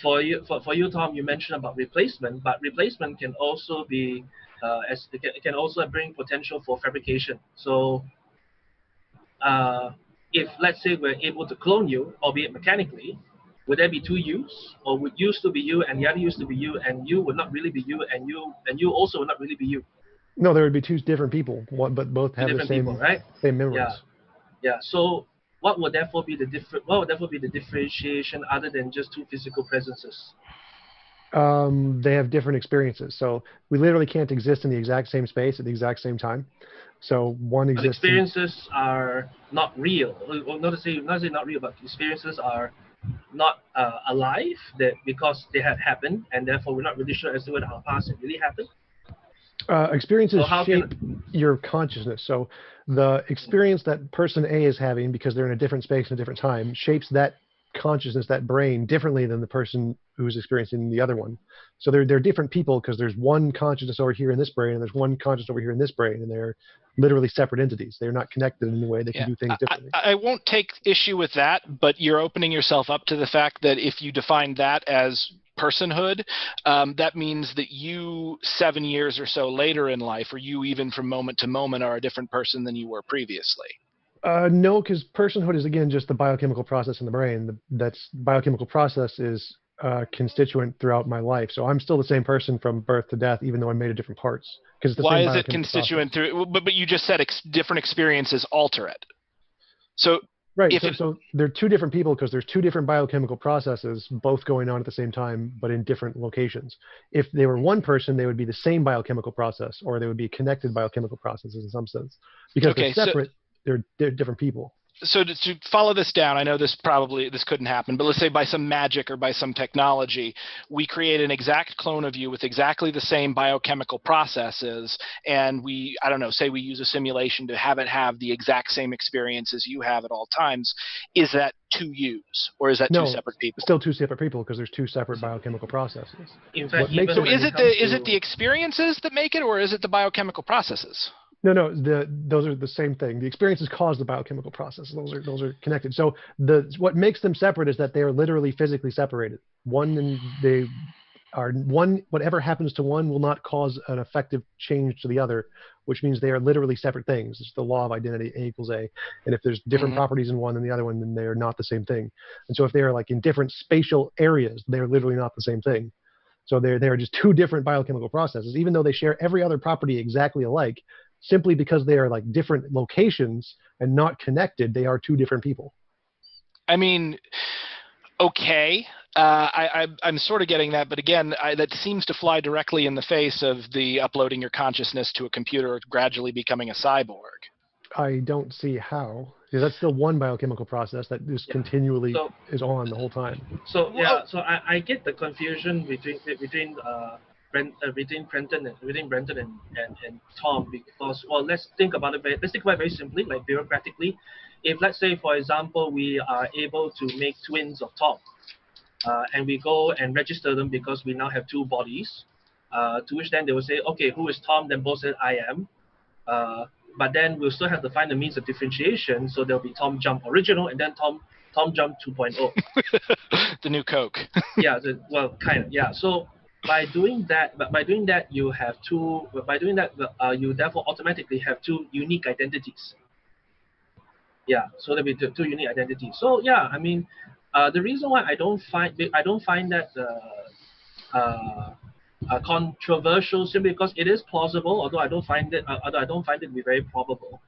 for you Tom, you mentioned about replacement, but replacement can also be it can also bring potential for fabrication. So if let's say we're able to clone you, albeit mechanically, would there be two yous, or would you still be you and the other you still be you, and you would not really be you, and you also would not really be you? No, there would be two different people, but both have the same people, right? same memories. Yeah. So what would therefore be the differentiation other than just two physical presences? They have different experiences. So we literally can't exist in the exact same space at the exact same time. So one But exists. experiences are not real. Or not to say not real, but experiences are not alive, that because they have happened, and therefore we're not really sure as to whether our past really happened. Experiences So shape your consciousness. So the experience that person A is having, because they're in a different space and a different time, shapes that consciousness, that brain, differently than the person who's experiencing the other one. So they're different people because there's one consciousness over here in this brain and there's one consciousness over here in this brain, and they're literally separate entities. They're not connected in any way. They can do things differently. I won't take issue with that, but you're opening yourself up to the fact that if you define that as personhood, that means that you 7 years or so later in life, or you even from moment to moment, are a different person than you were previously. No, because personhood is, again, just the biochemical process in the brain. That's biochemical process is constituent throughout my life. So I'm still the same person from birth to death, even though I'm made of different parts. Because why is it constituent through? But you just said different experiences alter it. So right. So they're two different people because there's two different biochemical processes both going on at the same time, but in different locations. If they were one person, they would be the same biochemical process, or they would be connected biochemical processes in some sense. Because they're separate, they're different people. So to follow this down, I know this couldn't happen, but let's say by some magic or by some technology, we create an exact clone of you with exactly the same biochemical processes, and say we use a simulation to have it have the exact same experience as you have at all times. Is that two yous, or is that two separate people? Still two separate people because there's two separate biochemical processes. In fact, So is it the experiences that make it, or is it the biochemical processes? No, those are the same thing. The experiences cause the biochemical process. Those are connected. So what makes them separate is that they are literally physically separated. Whatever happens to one will not cause an effective change to the other, which means they are literally separate things. It's the law of identity, A equals A. And if there's different properties in one than the other one, then they are not the same thing. And so if they are like in different spatial areas, they are literally not the same thing. So they are just two different biochemical processes, even though they share every other property exactly alike. Simply because they are like different locations and not connected, they are two different people. I mean, okay. I'm sort of getting that, but again, that seems to fly directly in the face of the uploading your consciousness to a computer, gradually becoming a cyborg. I don't see how. Because that's still one biochemical process that just continually is on the whole time. So I get the confusion between Brenton and Tom, because let's think about it very simply, like bureaucratically. If let's say, for example, we are able to make twins of Tom, and we go and register them because we now have two bodies, to which then they will say, okay, who is Tom? Then both say I am. But then we'll still have to find the means of differentiation. So there'll be TJump original and then TJump 2.0. The new Coke. Yeah. Kind of. Yeah. So by doing that, you have two. By doing that, you therefore automatically have two unique identities. Yeah. So there'll be two unique identities. So yeah, I mean, the reason why I don't find that controversial, simply because it is plausible, although I don't find it to be very probable.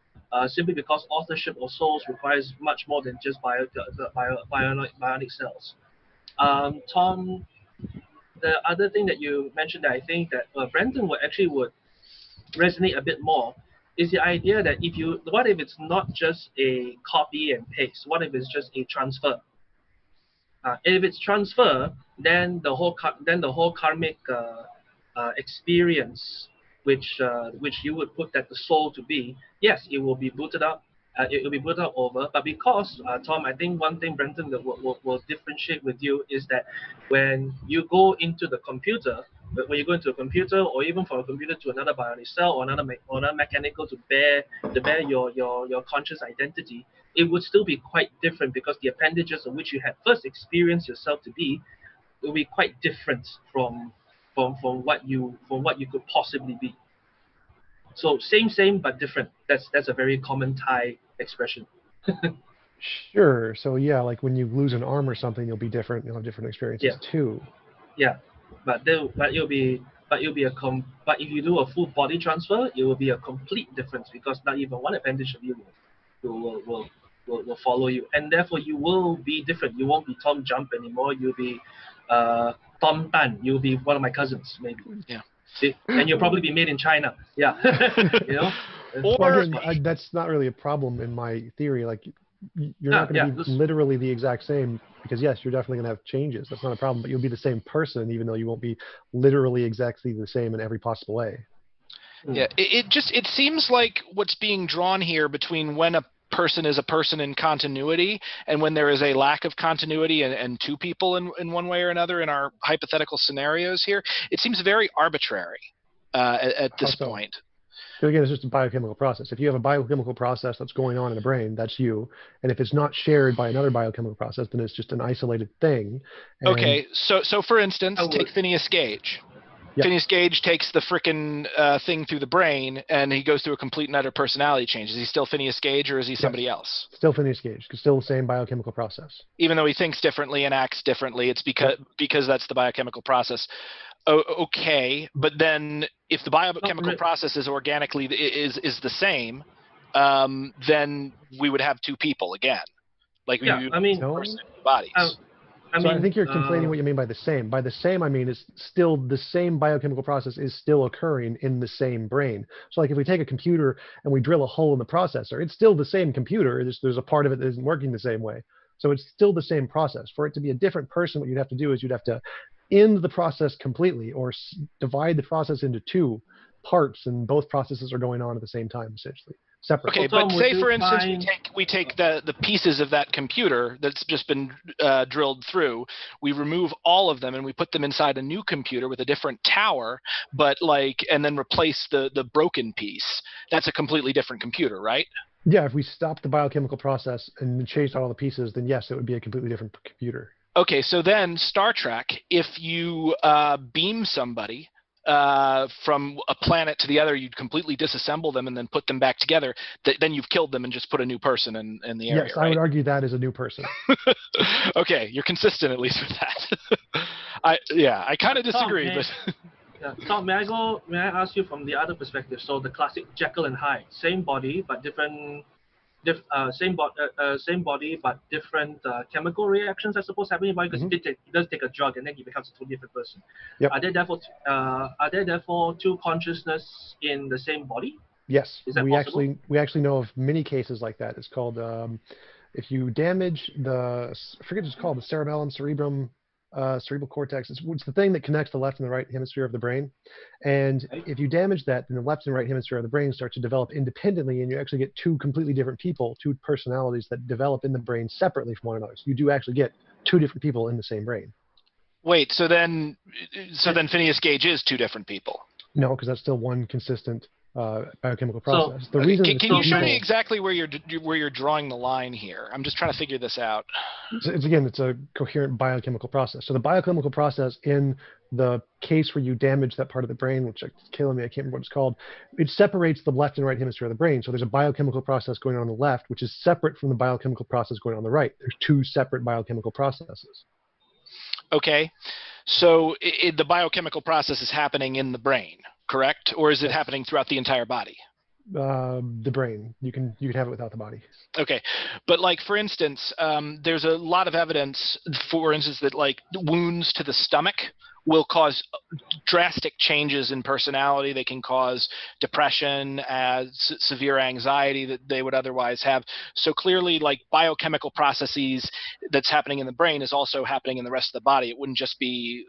Simply because authorship of souls requires much more than just bionic cells. Tom, the other thing that you mentioned that I think that Brenton would resonate a bit more is the idea that what if it's not just a copy and paste? What if it's just a transfer? If it's transfer, then the whole karmic experience, which you would put that the soul to be, yes, it will be booted up. It will be booted up over. But because Tom, I think one thing Brenton that will differentiate with you is that when you go into the computer, or even from a computer to another bionic cell or another mechanical to bear your conscious identity, it would still be quite different, because the appendages of which you had first experienced yourself to be will be quite different from what you could possibly be. So same but different. That's a very common Thai expression. Sure. So yeah, like when you lose an arm or something, you'll be different. You'll have different experiences too. Yeah, but if you do a full body transfer, it will be a complete difference, because not even one appendage of you will follow you, and therefore you will be different. You won't be TJump anymore. You'll be Tom Tan. You'll be one of my cousins, maybe. Yeah. And you'll probably be made in China. Yeah. You know. That's not really a problem in my theory. Like, you're not going to be literally the exact same, because yes, you're definitely going to have changes. That's not a problem, but you'll be the same person, even though you won't be literally exactly the same in every possible way. Yeah, it seems like what's being drawn here between when a person is a person in continuity and when there is a lack of continuity and two people in one way or another in our hypothetical scenarios here, it seems very arbitrary at this point. So again, it's just a biochemical process. If you have a biochemical process that's going on in the brain, that's you. And if it's not shared by another biochemical process, then it's just an isolated thing. Okay, so for instance, take Phineas Gage. Yep. Phineas Gage takes the frickin' thing through the brain, and he goes through a complete and utter personality change. Is he still Phineas Gage, or is he somebody else? Still Phineas Gage, still the same biochemical process. Even though he thinks differently and acts differently, it's because that's the biochemical process. Okay, but then if the biochemical process is organically is the same, then we would have two people again, like we would person bodies. I think you're conflating what you mean by the same. By the same, I mean it's still the same biochemical process is still occurring in the same brain. So like if we take a computer and we drill a hole in the processor, it's still the same computer. There's a part of it that isn't working the same way. So it's still the same process. For it to be a different person, what you'd have to do is you'd have to end the process completely or divide the process into two parts, and both processes are going on at the same time, essentially. Separate. Okay, but say for instance we take the pieces of that computer that's just been drilled through, we remove all of them and we put them inside a new computer with a different tower, but and then replace the broken piece. That's a completely different computer, right? Yeah, if we stopped the biochemical process and changed out all the pieces, then yes, it would be a completely different computer. Okay, so then Star Trek, if you beam somebody from a planet to the other, you'd completely disassemble them and then put them back together. Then you've killed them and just put a new person in the area. Yes, right? I would argue that is a new person. Okay, you're consistent at least with that. I kind of disagree, but. Tom, may I ask you from the other perspective? So the classic Jekyll and Hyde, same body but different. Same body but different chemical reactions, I suppose, happening in your body, because he does take a drug and then he becomes a totally different person. Yep. Are there therefore two consciousness in the same body? Yes, Is that we possible? actually know of many cases like that. It's called if you damage I forget what it's called, the cerebellum, cerebral cortex. It's the thing that connects the left and the right hemisphere of the brain. And if you damage that, then the left and right hemisphere of the brain start to develop independently, and you actually get two completely different people, two personalities that develop in the brain separately from one another. So you do actually get two different people in the same brain. Wait, so then Phineas Gage is two different people? No, because that's still one consistent biochemical process. The reason can you show me exactly where you're drawing the line here? I'm just trying to figure this out. It's a coherent biochemical process. So the biochemical process in the case where you damage that part of the brain, which is killing me, I can't remember what it's called, it separates the left and right hemisphere of the brain. So there's a biochemical process going on the left, which is separate from the biochemical process going on the right. There's two separate biochemical processes. Okay, so the biochemical process is happening in the brain, correct? Or is it happening throughout the entire body? The brain. You can have it without the body. Okay, but for instance, there's a lot of evidence, for instance, that wounds to the stomach will cause drastic changes in personality. They can cause depression, severe anxiety that they would otherwise have. So clearly, biochemical processes that's happening in the brain is also happening in the rest of the body. It wouldn't just be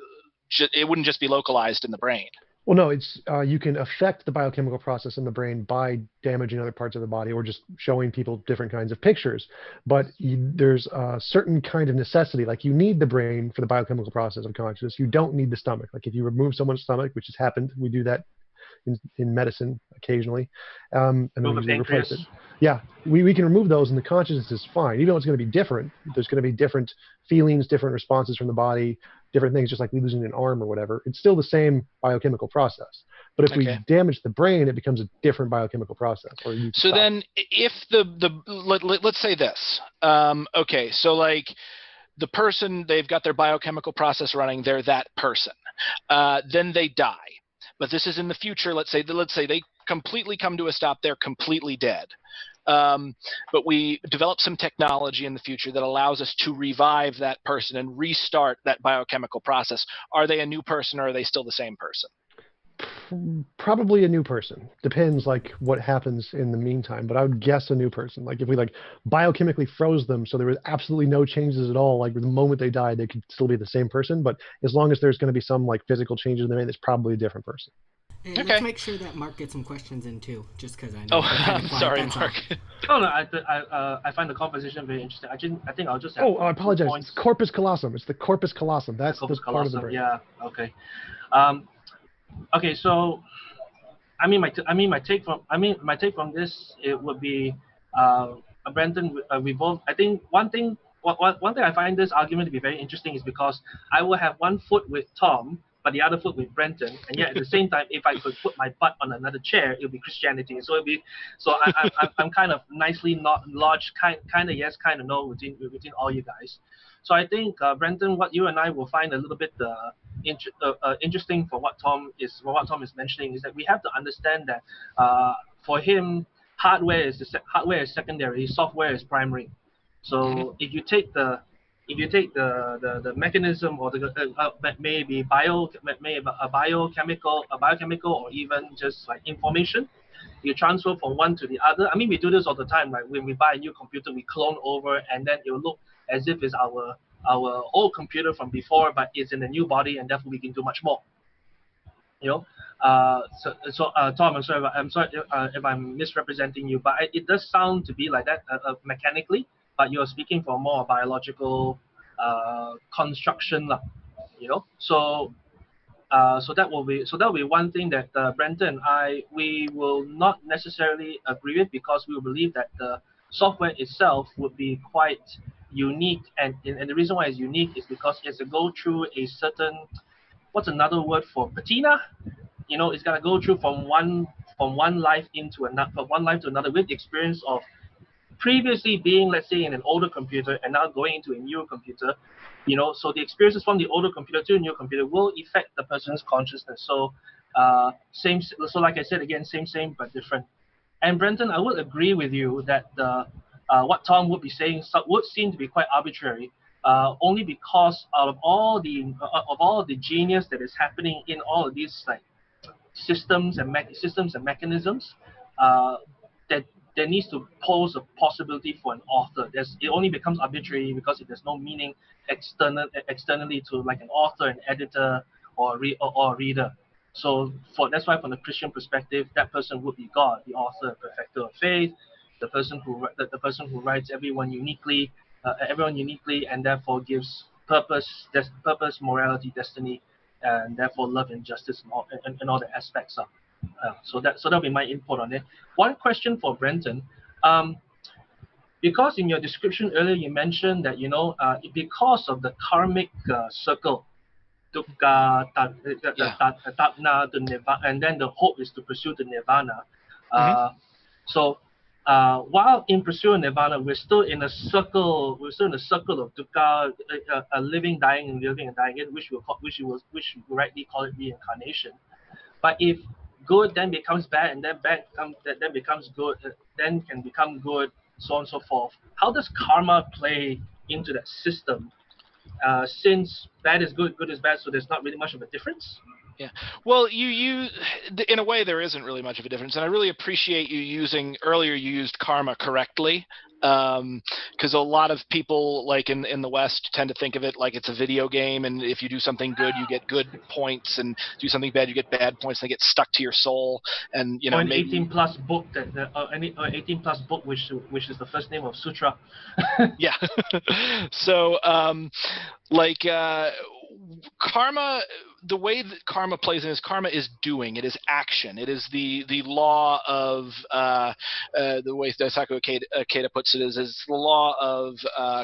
localized in the brain. Well, no, it's you can affect the biochemical process in the brain by damaging other parts of the body or just showing people different kinds of pictures. But there's a certain kind of necessity. You need the brain for the biochemical process of consciousness. You don't need the stomach. If you remove someone's stomach, which has happened, we do that in medicine occasionally, and then we replace it. Yeah, we can remove those, and the consciousness is fine. Even though it's going to be different, there's going to be different feelings, different responses from the body, different things, just like losing an arm or whatever. It's still the same biochemical process. But if we damage the brain, it becomes a different biochemical process. So then, if let's say this, okay, so the person, they've got their biochemical process running, they're that person, then they die. But this is in the future. Let's say they completely come to a stop. They're completely dead. But we develop some technology in the future that allows us to revive that person and restart that biochemical process. Are they a new person, or are they still the same person? Probably a new person. Depends what happens in the meantime, but I would guess a new person. If we biochemically froze them so there was absolutely no changes at all, the moment they died they could still be the same person, but as long as there's going to be some physical changes in the brain, it's probably a different person. Hey, let's make sure that Mark gets some questions in too, just because I know. Oh, I'm sorry, Mark. Oh no, I find the conversation very interesting. I think I'll just have I apologize. It's corpus callosum. It's the corpus callosum. That's the part of the brain. Yeah. Okay. Okay. So, my take from this, it would be Brenton. We both. I think one thing I find this argument to be very interesting is because I will have one foot with Tom, but the other foot with Brenton, and yet at the same time, if I could put my butt on another chair, it would be Christianity. So I'm kind of nicely not lodged, kind of yes, kind of no within all you guys. So I think Brenton, what you and I will find a little bit interesting for what Tom is mentioning is that we have to understand that for him, hardware is secondary, software is primary. So if you take the if you take the mechanism or maybe a biochemical or even just like information, you transfer from one to the other. I mean, we do this all the time, right? When we buy a new computer, we clone over, and then it will look as if it's our old computer from before, but it's in a new body, and therefore we can do much more. You know, Tom, I'm sorry if I'm misrepresenting you, but it does sound to be like that mechanically, but you're speaking for more biological construction, lah. You know, so that will be one thing that Brenton and we will not necessarily agree with, because we believe that the software itself would be quite unique, and the reason why it's unique is because it has to go through a certain, what's another word for patina? You know, it's got to go through from one life into another, from one life to another, with the experience of previously being, let's say, in an older computer and now going into a newer computer. You know, so the experiences from the older computer to a new computer will affect the person's consciousness. So so like I said again, same but different. And Brenton, I would agree with you that what Tom would be saying would seem to be quite arbitrary, only because out of all the genius that is happening in all of these like systems and mechanisms, uh, that there needs to pose a possibility for an author. It only becomes arbitrary because if there's no meaning externally to like an author, an editor, or a reader. So that's why from the Christian perspective, that person would be God, the author, perfecter of faith, the person who writes everyone uniquely, and therefore gives purpose, morality, destiny, and therefore love and justice and all the aspects of. So that'll be my input on it. One question for Brenton, because in your description earlier you mentioned that because of the karmic circle, dukkha, tatna, the nirvana, and then the hope is to pursue the nirvana. So while in pursuing nirvana, we're still in a circle. We're still in a circle of dukkha, living, dying, and living and dying, which we rightly call it reincarnation. But if good then becomes bad, and then bad then becomes good, then can become good, so on and so forth. How does karma play into that system? Since bad is good, good is bad, so there's not really much of a difference. Yeah. Well, in a way, there isn't really much of a difference, and I really appreciate you used karma correctly, because a lot of people, like in the West, tend to think of it like it's a video game, and if you do something good, you get good points, and do something bad, you get bad points. They get stuck to your soul, and or an 18+ book any 18+ book, which is the first name of sutra. Yeah. So, karma, the way that karma plays in is karma is doing. It is action. It is the law of the way Daisaku Ikeda puts it is the law of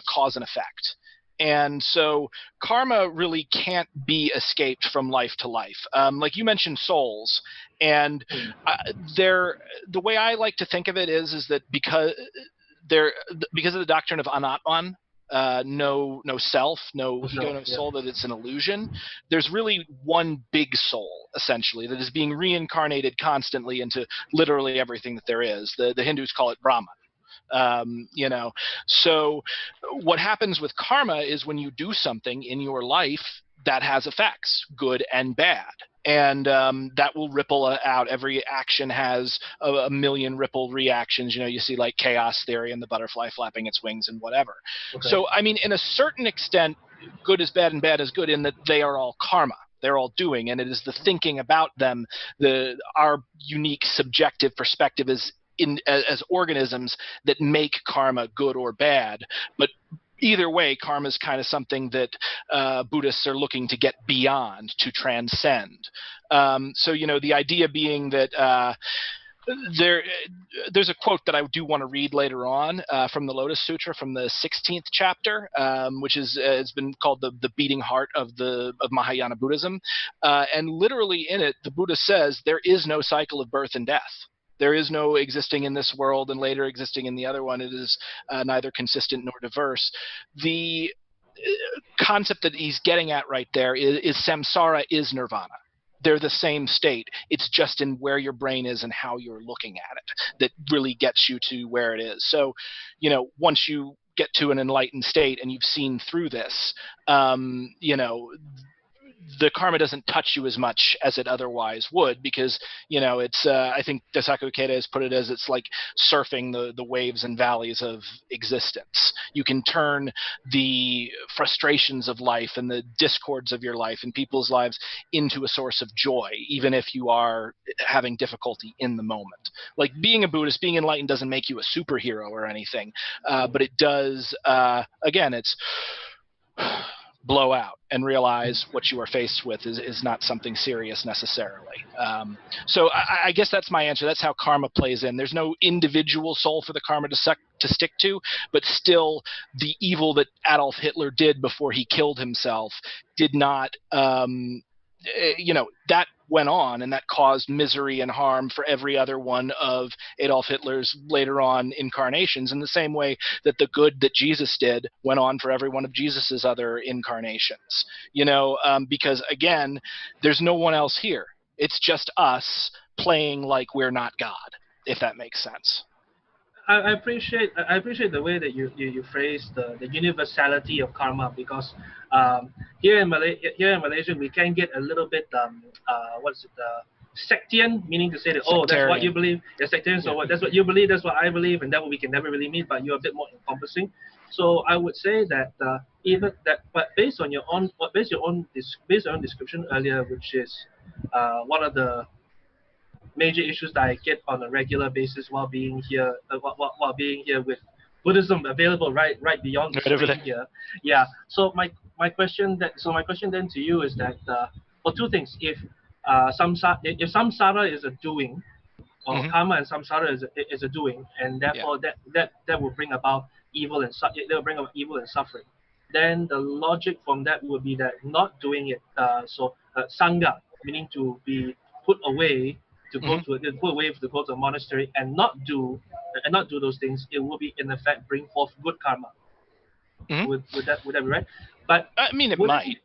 cause and effect. And so karma really can't be escaped from life to life. Like you mentioned souls, and the way I like to think of it is that because of the doctrine of anatman, no self, no ego, no soul, that it's an illusion. There's really one big soul, essentially, that is being reincarnated constantly into literally everything that there is. The Hindus call it Brahman. So what happens with karma is when you do something in your life that has effects, good and bad. And that will ripple out. Every action has a million ripple reactions. You see like chaos theory and the butterfly flapping its wings and whatever. Okay. So, I mean, in a certain extent, good is bad and bad is good in that they are all karma. They're all doing, and it is the thinking about them, our unique subjective perspective as organisms that make karma good or bad. But either way, karma is kind of something that Buddhists are looking to get beyond, to transcend. So, the idea being that there's a quote that I do want to read later on from the Lotus Sutra, from the 16th chapter, which has been called the beating heart of Mahayana Buddhism. And literally in it, the Buddha says there is no cycle of birth and death. There is no existing in this world and later existing in the other one. It is neither consistent nor diverse. The concept that he's getting at right there is samsara is nirvana. They're the same state. It's just in where your brain is and how you're looking at it that really gets you to where it is. So, once you get to an enlightened state and you've seen through this, the karma doesn't touch you as much as it otherwise would, because it's I think Daisaku Ikeda has put it as it's like surfing the waves and valleys of existence. You can turn the frustrations of life and the discords of your life and people's lives into a source of joy, even if you are having difficulty in the moment. Like being a Buddhist, being enlightened doesn't make you a superhero or anything, but it does, again, it's blow out and realize what you are faced with is not something serious necessarily. So I guess that's my answer. That's how karma plays in. There's no individual soul for the karma to stick to, but still the evil that Adolf Hitler did before he killed himself did not, that went on, and that caused misery and harm for every other one of Adolf Hitler's later on incarnations, in the same way that the good that Jesus did went on for every one of Jesus's other incarnations. Because again, there's no one else here. It's just us playing like we're not God, if that makes sense. I appreciate the way that you phrase the universality of karma, because here in Malaysia we can get a little bit sectarian, meaning to say that that's what you believe, sectarian. So that's what you believe, that's what I believe, and that we can never really meet. But you're a bit more encompassing. So I would say that but based on your own description earlier, which is one of the major issues that I get on a regular basis while being here, with Buddhism available right beyond the screen here. Yeah. So my question then to you is that for two things: if samsara is a doing, or karma and samsara is a doing, and therefore that will bring about evil and suffering. Then the logic from that would be that not doing it, sangha, meaning to be put away, to go to a monastery and not do those things, it will be in effect bring forth good karma. Would that be right? But I mean, it might.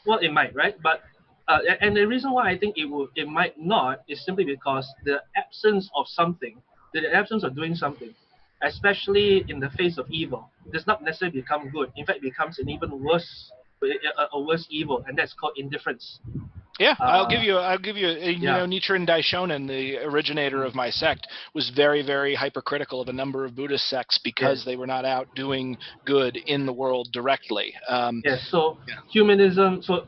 Well, it might, right? But and the reason why I think it might not is simply because the absence of something, the absence of doing something, especially in the face of evil, does not necessarily become good. In fact, it becomes an even worse, a worse evil, and that's called indifference. Yeah, I'll give you. Nichiren Daishonin, the originator of my sect, was very, very hypercritical of a number of Buddhist sects because they were not out doing good in the world directly. Humanism. So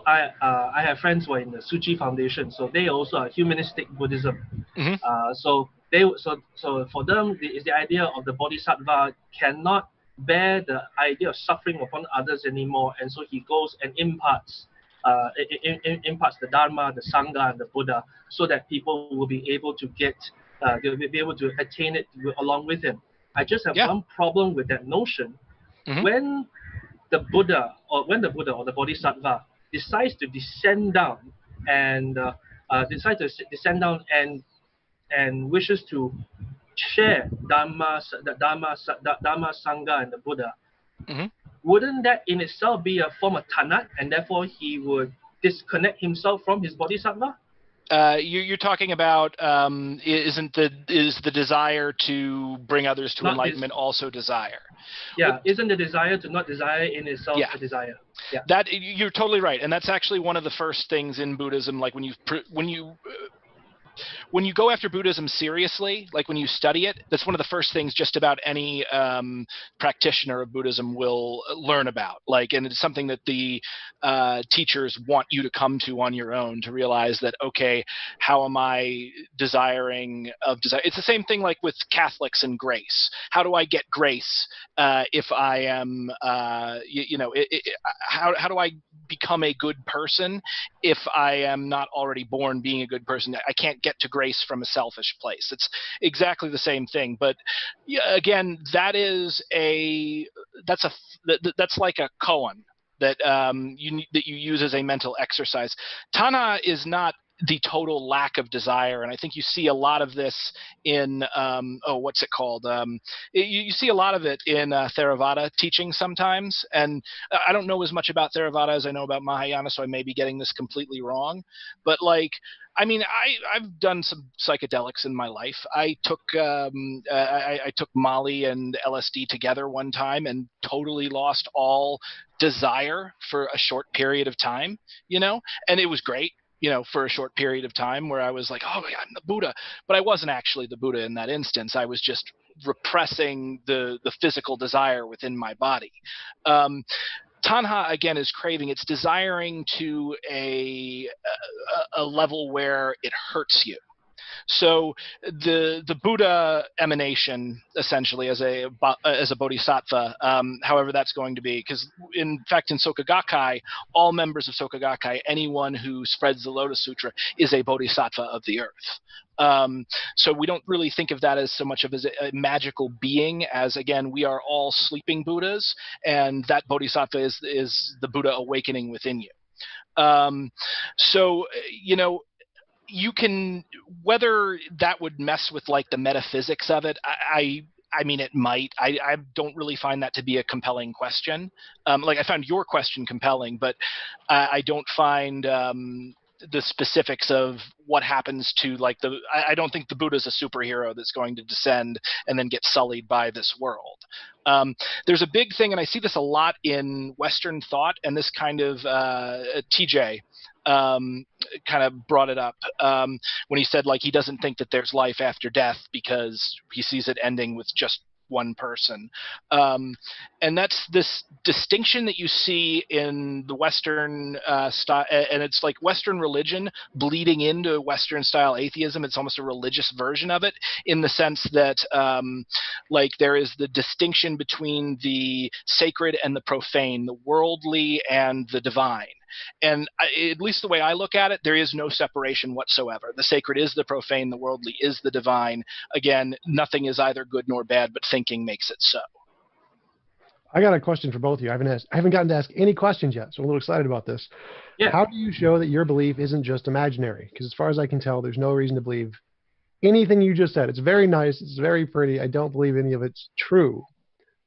I have friends who are in the Suchi Foundation, so they also are humanistic Buddhism. So for them, is the idea of the Bodhisattva cannot bear the idea of suffering upon others anymore, and so he goes and imparts the Dharma, the Sangha, and the Buddha, so that people will be able to they'll be able to attain it along with him. I just have one problem with that notion. When the Buddha or the Bodhisattva decides to descend down and wishes to share Dharma, Sangha, and the Buddha, wouldn't that in itself be a form of tanat, and therefore he would disconnect himself from his bodhisattva? You're talking about is the desire to bring others to enlightenment also desire? Yeah, isn't the desire to not desire in itself a desire? Yeah, that you're totally right, and that's actually one of the first things in Buddhism. Like when you go after Buddhism seriously, like when you study it, that's one of the first things just about any practitioner of Buddhism will learn about. And it's something that the teachers want you to come to on your own, to realize that, okay, how am I desiring of desire? It's the same thing like with Catholics and grace. How do I get grace if I am, how do I become a good person if I am not already born being a good person? I can't get to grace from a selfish place. It's exactly the same thing. But again, that's like a koan that you use as a mental exercise. Tana is not the total lack of desire. And I think you see a lot of this in what's it called? You see a lot of it in Theravada teaching sometimes. And I don't know as much about Theravada as I know about Mahayana, so I may be getting this completely wrong. But like, I mean, I've done some psychedelics in my life. I took I took Molly and LSD together one time and totally lost all desire for a short period of time, and it was great, for a short period of time where I was like, oh, yeah, I'm the Buddha. But I wasn't actually the Buddha in that instance. I was just repressing the physical desire within my body. Tanha, again, is craving. It's desiring to a level where it hurts you. So the Buddha emanation, essentially, as a bodhisattva, however that's going to be, because in fact in Soka Gakkai, all members of Soka Gakkai, anyone who spreads the Lotus Sutra, is a bodhisattva of the earth. So we don't really think of that as so much of as a magical being as, again, we are all sleeping Buddhas, and that bodhisattva is the Buddha awakening within you. So, you can, whether that would mess with like the metaphysics of it, I mean, it might. I don't really find that to be a compelling question. Like, I found your question compelling, but I don't find the specifics of what happens to like I don't think the Buddha is a superhero that's going to descend and then get sullied by this world. There's a big thing, and I see this a lot in Western thought, and this kind of TJ kind of brought it up when he said like he doesn't think that there's life after death because he sees it ending with just one person. And that's this distinction that you see in the Western style, and it's like Western religion bleeding into Western style atheism. It's almost a religious version of it, in the sense that like there is the distinction between the sacred and the profane, the worldly and the divine. And at least the way I look at it, there is no separation whatsoever. The sacred is the profane, the worldly is the divine. Again, nothing is either good nor bad, but thinking makes it so. I got a question for both of you. I haven't gotten to ask any questions yet, so I'm a little excited about this. Yeah. How do you show that your belief isn't just imaginary? Because as far as I can tell, there's no reason to believe anything you just said. It's very nice. It's very pretty. I don't believe any of it's true.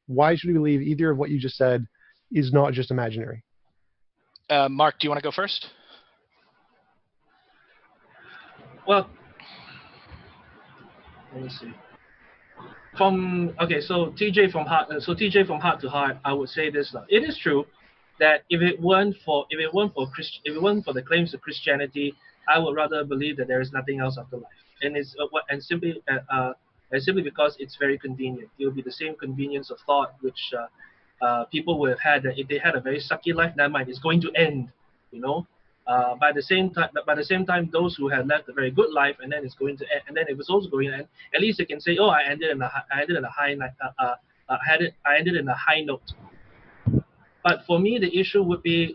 Why should we believe either of what you just said is not just imaginary? Mark, do you want to go first? Well, let me see. So TJ from heart to heart, I would say this. It is true that if it weren't for the claims of Christianity, I would rather believe that there is nothing else after life, and simply because it's very convenient. It will be the same convenience of thought which people would have had, that if they had a very sucky life, never mind, it's going to end. By the same time, those who had left a very good life and then it's going to end, and then it was also going to end, at least they can say, oh, I ended in a high note. But for me, the issue would be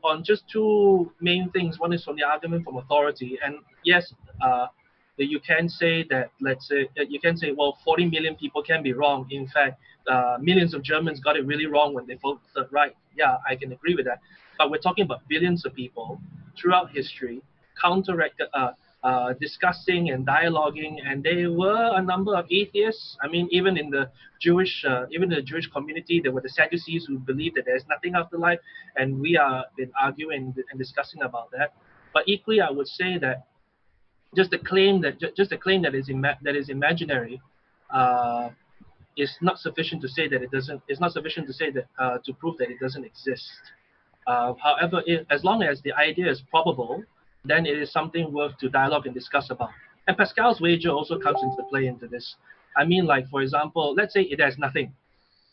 on just two main things. One is from the argument from authority, and yes, you can say that, well, 40 million people can be wrong. In fact, millions of Germans got it really wrong when they voted right. Yeah, I can agree with that. But we're talking about billions of people throughout history, discussing and dialoguing, and there were a number of atheists. I mean, even in the Jewish community, there were the Sadducees who believed that there's nothing after life, and we are been arguing and discussing about that. But equally, I would say that just the claim that is imaginary is not sufficient to say that it doesn't. It's not sufficient to say that to prove that it doesn't exist. However, as long as the idea is probable, then it is something worth to dialogue and discuss about. And Pascal's wager also comes into play into this. I mean, like, for example, let's say there's nothing.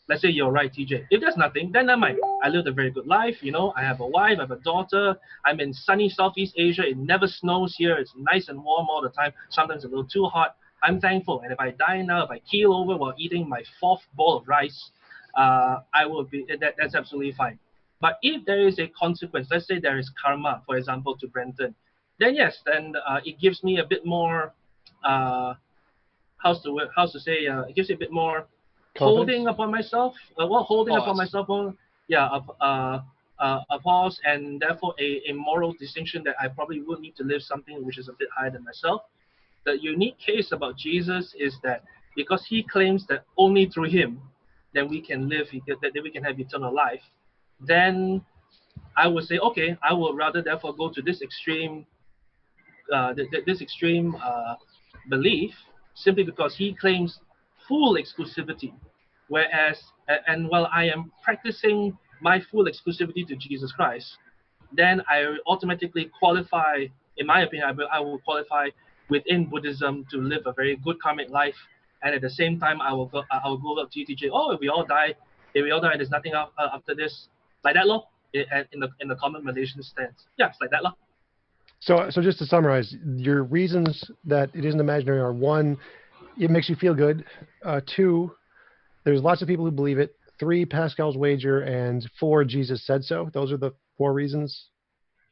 Let's say you're right, TJ. If there's nothing, then never mind. I lived a very good life. I have a wife, I have a daughter. I'm in sunny Southeast Asia. It never snows here. It's nice and warm all the time. Sometimes a little too hot. I'm thankful. And if I die now, if I keel over while eating my 4th bowl of rice, I will be. That's absolutely fine. But if there is a consequence, let's say there is karma, for example, to Brenton, then yes, it gives me a bit more, it gives me a bit more holding upon myself. Upon myself. a pause and therefore a moral distinction that I probably would need to live something which is a bit higher than myself. The unique case about Jesus is that because he claims that only through him then we can live, that we can have eternal life, then I would say, okay, I would rather therefore go to this extreme, this extreme belief, simply because he claims full exclusivity, whereas and while I am practicing my full exclusivity to Jesus Christ, then I automatically qualify, in my opinion, I will qualify within Buddhism to live a very good karmic life, and at the same time, I will go up to TJ. Oh, if we all die, there's nothing after this, like that, law. In the common Malaysian stance, yeah, it's like that, law. So just to summarize, your reasons that it isn't imaginary are: one, it makes you feel good; two, there's lots of people who believe it; three, Pascal's wager; and four, Jesus said so. Those are the 4 reasons.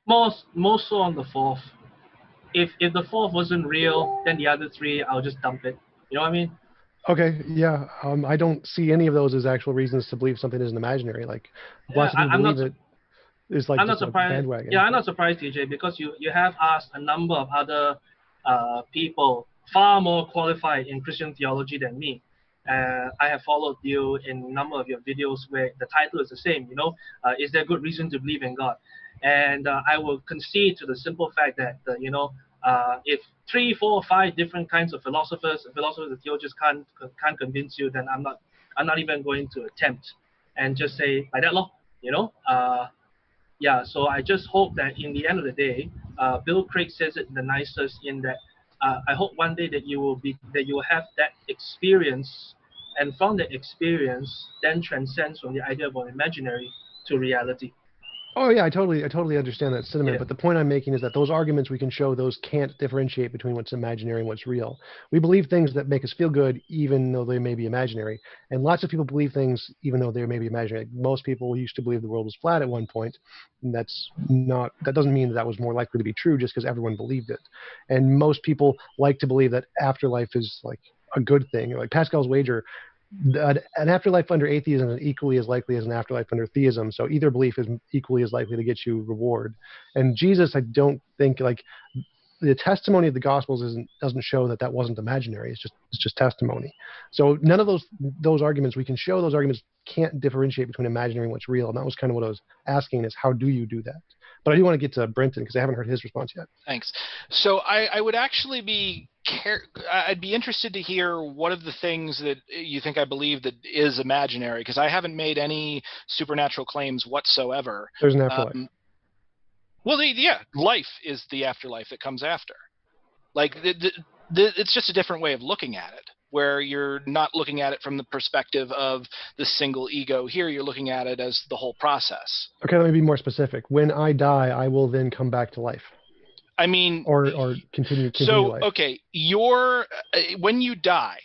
More so on the fourth. If the fourth wasn't real, then the other 3 I'll just dump it. You know what I mean? Okay, yeah. I don't see any of those as actual reasons to believe something isn't imaginary. Like, lots of people believe it is like I'm not just a surprised. bandwagon. Yeah, I'm not surprised, TJ, because you have asked a number of other people far more qualified in Christian theology than me. I have followed you in a number of your videos where the title is the same. Is there good reason to believe in God? And I will concede to the simple fact that if 3, 4, 5 different kinds of philosophers and theologians can't convince you, then I'm not even going to attempt and just say by that law. Yeah, so I just hope that in the end of the day, Bill Craig says it the nicest in that I hope one day that you will have that experience, and from that experience, then transcends from the idea of an imaginary to reality. Oh yeah, I totally understand that sentiment. Yeah. But the point I'm making is that those arguments we can show, those can't differentiate between what's imaginary and what's real. We believe things that make us feel good, even though they may be imaginary. And lots of people believe things even though they may be imaginary. Like, most people used to believe the world was flat at one point, and that doesn't mean that was more likely to be true just because everyone believed it. And most people like to believe that afterlife is like a good thing. Like Pascal's wager, an afterlife under atheism is equally as likely as an afterlife under theism. So either belief is equally as likely to get you reward. And Jesus, I don't think, like, the testimony of the Gospels doesn't show that wasn't imaginary. It's just testimony. So none of those arguments we can show. Those arguments can't differentiate between imaginary and what's real. And that was kind of what I was asking: is how do you do that? But I do want to get to Brenton because I haven't heard his response yet. Thanks. So I would actually I'd be interested to hear what of the things that you think I believe that is imaginary, because I haven't made any supernatural claims whatsoever. There's an afterlife. Well, yeah, life is the afterlife that comes after. Like, it's just a different way of looking at it, where you're not looking at it from the perspective of the single ego. Here, you're looking at it as the whole process. Okay, let me be more specific. When I die, I will then come back to life. I mean, or continue so life. Okay, when you die,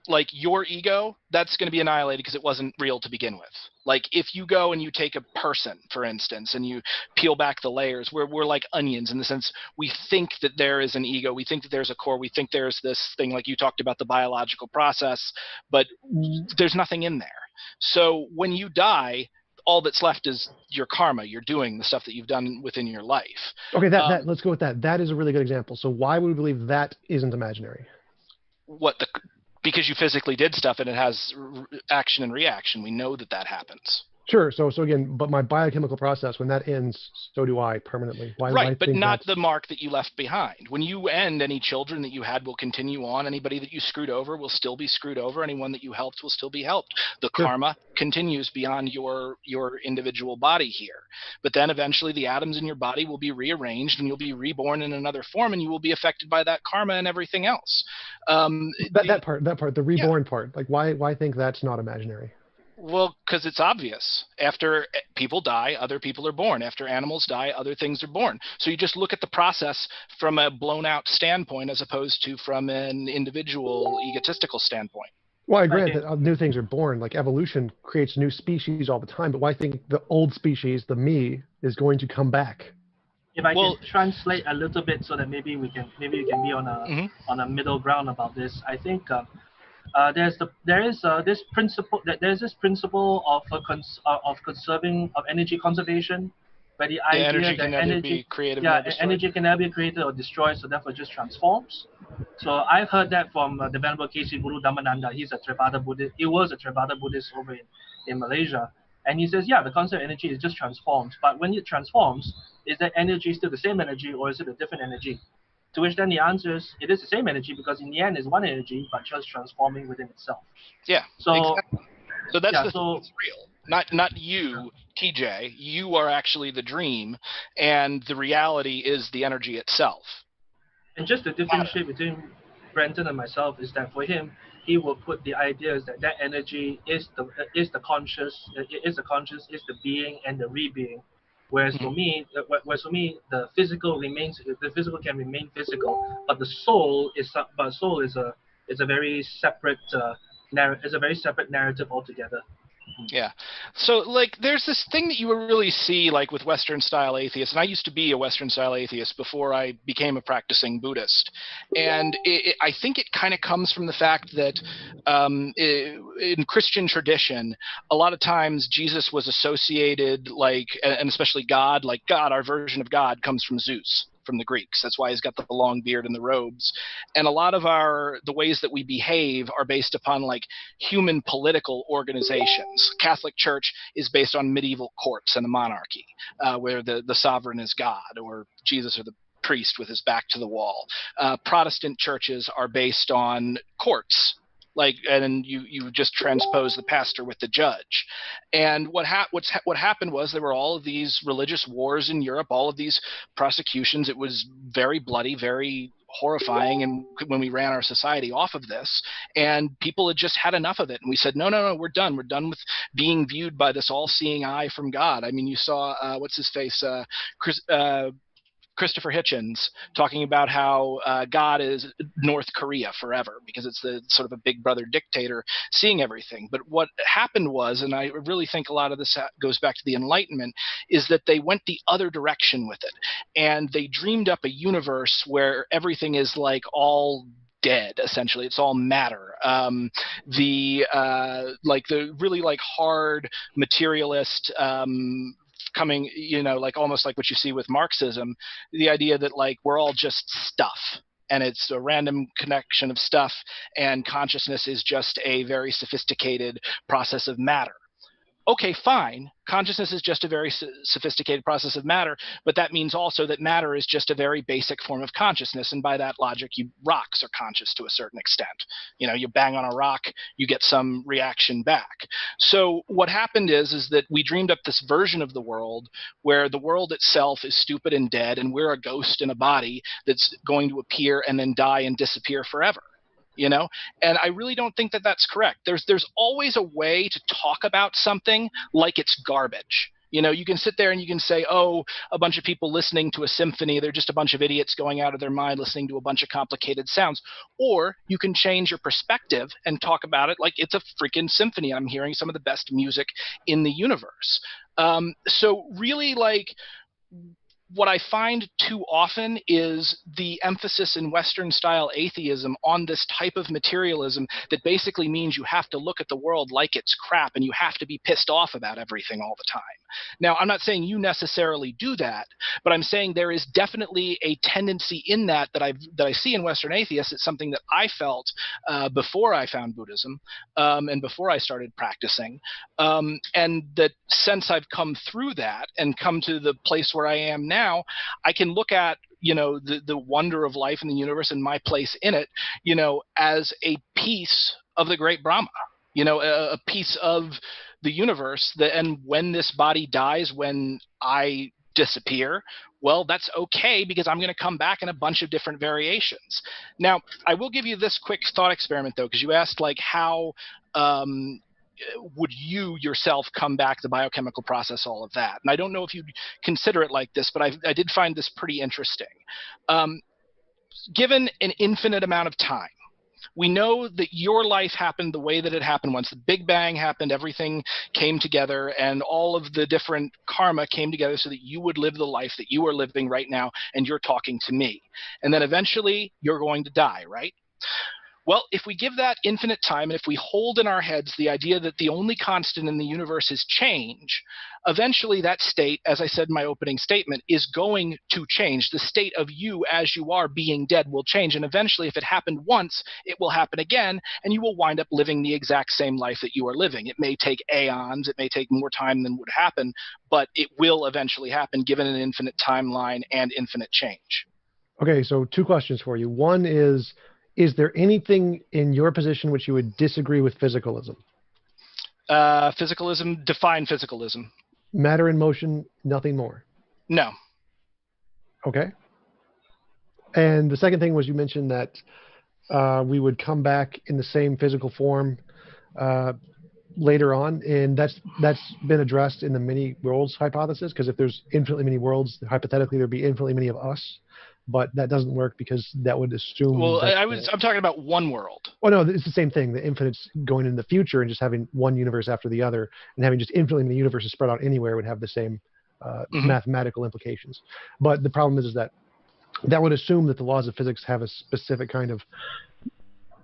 like, your ego, that's going to be annihilated because it wasn't real to begin with. Like, if you go and you take a person, for instance, and you peel back the layers, we're like onions in the sense we think that there is an ego, we think that there's a core, we think there's this thing, like you talked about, the biological process, but there's nothing in there. So when you die, all that's left is your karma. You're doing the stuff that you've done within your life. Okay, let's go with that. That is a really good example. So why would we believe that isn't imaginary? Because you physically did stuff and it has action and reaction. We know that happens. Sure. So again, but my biochemical process, when that ends, so do I permanently. Right, but not the mark that you left behind. When you end, any children that you had will continue on. Anybody that you screwed over will still be screwed over. Anyone that you helped will still be helped. The karma continues beyond your individual body here. But then eventually the atoms in your body will be rearranged and you'll be reborn in another form, and you will be affected by that karma and everything else. That part, the reborn part. Like, why think that's not imaginary? Well, because it's obvious. After people die, other people are born. After animals die, other things are born. So you just look at the process from a blown-out standpoint as opposed to from an individual, egotistical standpoint. Well, I grant that new things are born. Like, evolution creates new species all the time. But why think the old species, the me, is going to come back? If I can translate a little bit so that maybe we can be on a middle ground about this. I think This principle that there's this principle of conserving of energy conservation, where the Yeah, idea energy can that neither energy, be created yeah, nor destroyed. energy can never be created or destroyed, so therefore it just transforms. So I've heard that from the Venerable K.C. Guru Dhammananda. He's a Theravada Buddhist. He was a Theravada Buddhist over in Malaysia, and he says, yeah, the concept of energy is just transformed. But when it transforms, is that energy still the same energy, or is it a different energy? To which then the answer is, it is the same energy, because in the end it's one energy, but just transforming within itself. Yeah, So exactly. So that's yeah, the thing so that's real. Not you, TJ. You are actually the dream, and the reality is the energy itself. and just the differentiate between Brenton and myself is that for him, he will put the ideas that that energy is the conscious, is the being and the re-being. Whereas for me, the physical can remain physical, but the soul is a very separate narrative altogether. Yeah. So, like, there's this thing that you really see, like, with Western style atheists, and I used to be a Western style atheist before I became a practicing Buddhist. And I think it kind of comes from the fact that in Christian tradition, a lot of times Jesus was associated, like, and especially God, like, God, our version of God, comes from Zeus. From the Greeks. That's why he's got the long beard and the robes. And a lot of the ways that we behave are based upon like human political organizations. Catholic Church is based on medieval courts and a monarchy, where the sovereign is God, or Jesus or the priest with his back to the wall. Protestant churches are based on courts, like, and you just transpose the pastor with the judge. And what happened was there were all of these religious wars in Europe, all of these prosecutions. It was very bloody, very horrifying, and when we ran our society off of this, and people had just had enough of it, and we said, no, we're done with being viewed by this all-seeing eye from God. I mean, you saw what's his face, Christopher Hitchens talking about how God is North Korea forever because it's the sort of a big brother dictator seeing everything. But what happened was, and I really think a lot of this goes back to the Enlightenment, is that they went the other direction with it. And they dreamed up a universe where everything is like all dead, essentially. It's all matter. The really like hard materialist coming, like almost like what you see with Marxism, the idea that like we're all just stuff and it's a random connection of stuff, and consciousness is just a very sophisticated process of matter. Okay, fine. Consciousness is just a very sophisticated process of matter, but that means also that matter is just a very basic form of consciousness, and by that logic, rocks are conscious to a certain extent. You bang on a rock, you get some reaction back. So what happened is that we dreamed up this version of the world where the world itself is stupid and dead, and we're a ghost in a body that's going to appear and then die and disappear forever. And I really don't think that that's correct. There's always a way to talk about something like it's garbage. You can sit there and you can say, oh, a bunch of people listening to a symphony, they're just a bunch of idiots going out of their mind listening to a bunch of complicated sounds. Or you can change your perspective and talk about it like it's a freaking symphony. I'm hearing some of the best music in the universe. So really, like, what I find too often is the emphasis in Western style atheism on this type of materialism that basically means you have to look at the world like it's crap and you have to be pissed off about everything all the time. Now, I'm not saying you necessarily do that, but I'm saying there is definitely a tendency in that I see in Western atheists. It's something that I felt before I found Buddhism and before I started practicing, and that since I've come through that and come to the place where I am now, I can look at the wonder of life in the universe and my place in it, as a piece of the great Brahma, a piece of the universe. And when this body dies, when I disappear, well, that's okay, because I'm going to come back in a bunch of different variations. Now, I will give you this quick thought experiment, though, because you asked like how would you yourself come back, the biochemical process, all of that. And I don't know if you'd consider it like this, but I did find this pretty interesting. Given an infinite amount of time, we know that your life happened the way that it happened. Once the Big Bang happened, everything came together, and all of the different karma came together so that you would live the life that you are living right now, and you're talking to me. And then eventually, you're going to die, right? Well, if we give that infinite time, and if we hold in our heads the idea that the only constant in the universe is change, eventually that state, as I said in my opening statement, is going to change. The state of you as you are being dead will change, and eventually, if it happened once, it will happen again, and you will wind up living the exact same life that you are living. It may take aeons, it may take more time than would happen, but it will eventually happen given an infinite timeline and infinite change. Okay, so 2 questions for you. One is there anything in your position which you would disagree with physicalism? Physicalism, define physicalism. Matter in motion, nothing more. No. Okay. And the second thing was you mentioned that we would come back in the same physical form later on, and that's been addressed in the many worlds hypothesis, because if there's infinitely many worlds, hypothetically there'd be infinitely many of us. But that doesn't work because that would assume. Well, I'm talking about one world. Oh no, it's the same thing. The infinite's going in the future and just having one universe after the other, and having just infinitely many universes spread out anywhere would have the same mathematical implications. But the problem is that would assume that the laws of physics have a specific kind of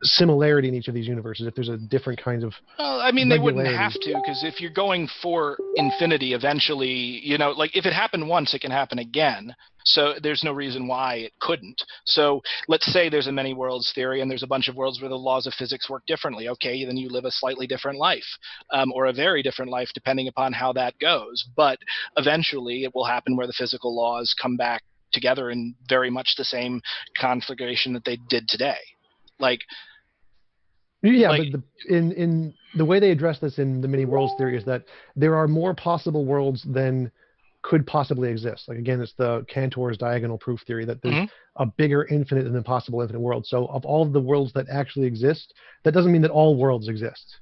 similarity in each of these universes. If there's a different kind of well, I mean, they wouldn't have to, because if you're going for infinity, eventually, like if it happened once, it can happen again. So there's no reason why it couldn't. So let's say there's a many worlds theory, and there's a bunch of worlds where the laws of physics work differently. Okay, then you live a slightly different life, or a very different life, depending upon how that goes. But eventually, it will happen where the physical laws come back together in very much the same configuration that they did today. But in the way they address this in the many worlds theory is that there are more possible worlds than could possibly exist. Like again, it's the Cantor's diagonal proof theory that there's a bigger infinite than the possible infinite world. So of all of the worlds that actually exist, that doesn't mean that all worlds exist.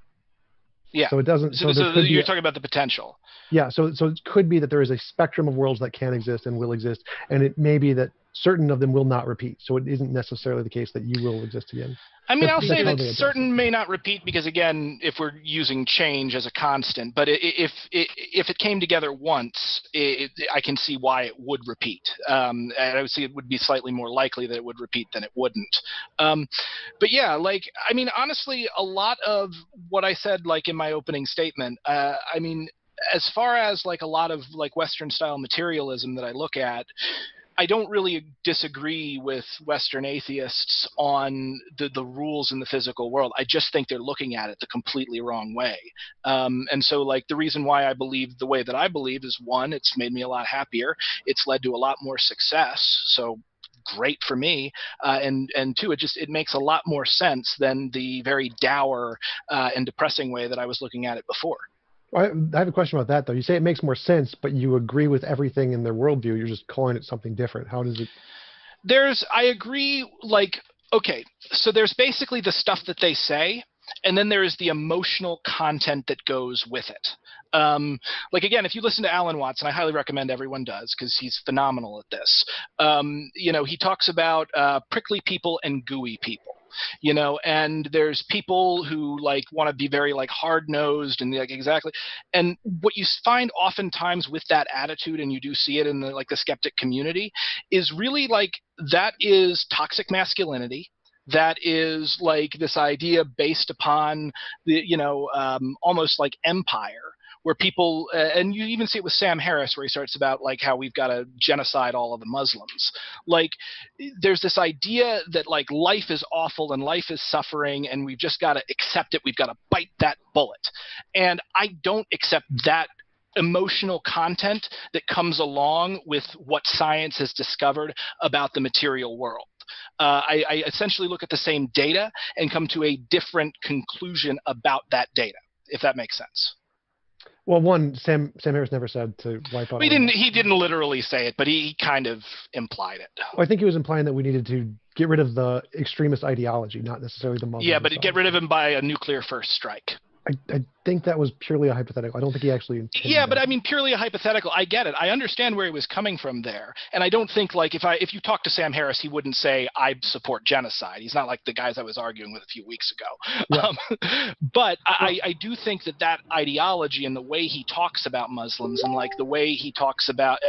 Yeah. So it doesn't. So you're talking about the potential. Yeah. So it could be that there is a spectrum of worlds that can exist and will exist, and it may be that certain of them will not repeat. So it isn't necessarily the case that you will exist again. I mean, I'll say that certain may not repeat because, again, if we're using change as a constant, but if it came together once, I can see why it would repeat. And I would see it would be slightly more likely that it would repeat than it wouldn't. But yeah, I mean, honestly, a lot of what I said, in my opening statement, I mean, as far as a lot of Western style materialism that I look at, I don't really disagree with Western atheists on the rules in the physical world. I just think they're looking at it the completely wrong way. And so the reason why I believe the way that I believe is, one, it's made me a lot happier. It's led to a lot more success. So great for me. And two, it makes a lot more sense than the very dour and depressing way that I was looking at it before. I have a question about that, though. You say it makes more sense, but you agree with everything in their worldview. You're just calling it something different. How does it? I agree, okay, so there's basically the stuff that they say, and then there is the emotional content that goes with it. Again, if you listen to Alan Watts, and I highly recommend everyone does because he's phenomenal at this, he talks about prickly people and gooey people. And there's people who want to be very hard-nosed and exactly. And what you find oftentimes with that attitude, and you do see it in the skeptic community, is really that is toxic masculinity. That is this idea based upon the almost empire, where people and you even see it with Sam Harris, where he starts about how we've got to genocide all of the Muslims. There's this idea that life is awful and life is suffering, and we've just got to accept it. We've got to bite that bullet. And I don't accept that emotional content that comes along with what science has discovered about the material world. I essentially look at the same data and come to a different conclusion about that data, if that makes sense. Well, one, Sam Harris never said to wipe out. He didn't literally say it, but he kind of implied it. Well, I think he was implying that we needed to get rid of the extremist ideology, not necessarily the Muslim. Yeah, but get rid of him by a nuclear first strike. I think that was purely a hypothetical. I don't think he actually intended Yeah, but that. I mean, purely a hypothetical. I get it. I understand where he was coming from there. And I don't think, if you talk to Sam Harris, he wouldn't say, I support genocide. He's not like the guys I was arguing with a few weeks ago. Yeah. But I do think that ideology and the way he talks about Muslims and, the way he talks about,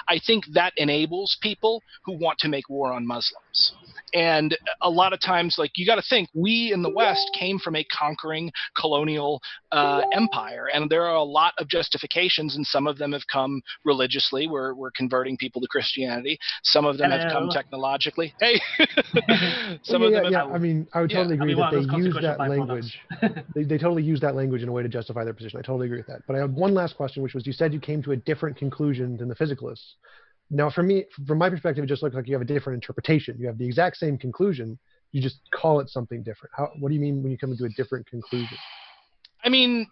I think that enables people who want to make war on Muslims. And a lot of times, like, you got to think, we in the West came from a conquering colonial empire, and there are a lot of justifications, and some of them have come religiously. We're converting people to Christianity. Some of them have come technologically. Hey, some of them have. Yeah. I mean, I would totally agree that they use that language. they totally use that language in a way to justify their position. I totally agree with that. But I have one last question, which was, you said you came to a different conclusion than the physicalists. Now, for me, from my perspective, it just looks like you have a different interpretation. You have the exact same conclusion, you just call it something different. What do you mean when you come to a different conclusion? I mean,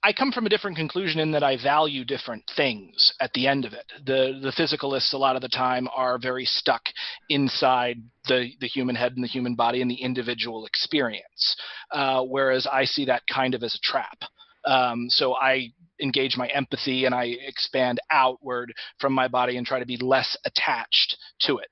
I come from a different conclusion in that I value different things at the end of it. The physicalists a lot of the time are very stuck inside the human head and the human body and the individual experience, whereas I see that kind of as a trap. So I engage my empathy and I expand outward from my body and try to be less attached to it.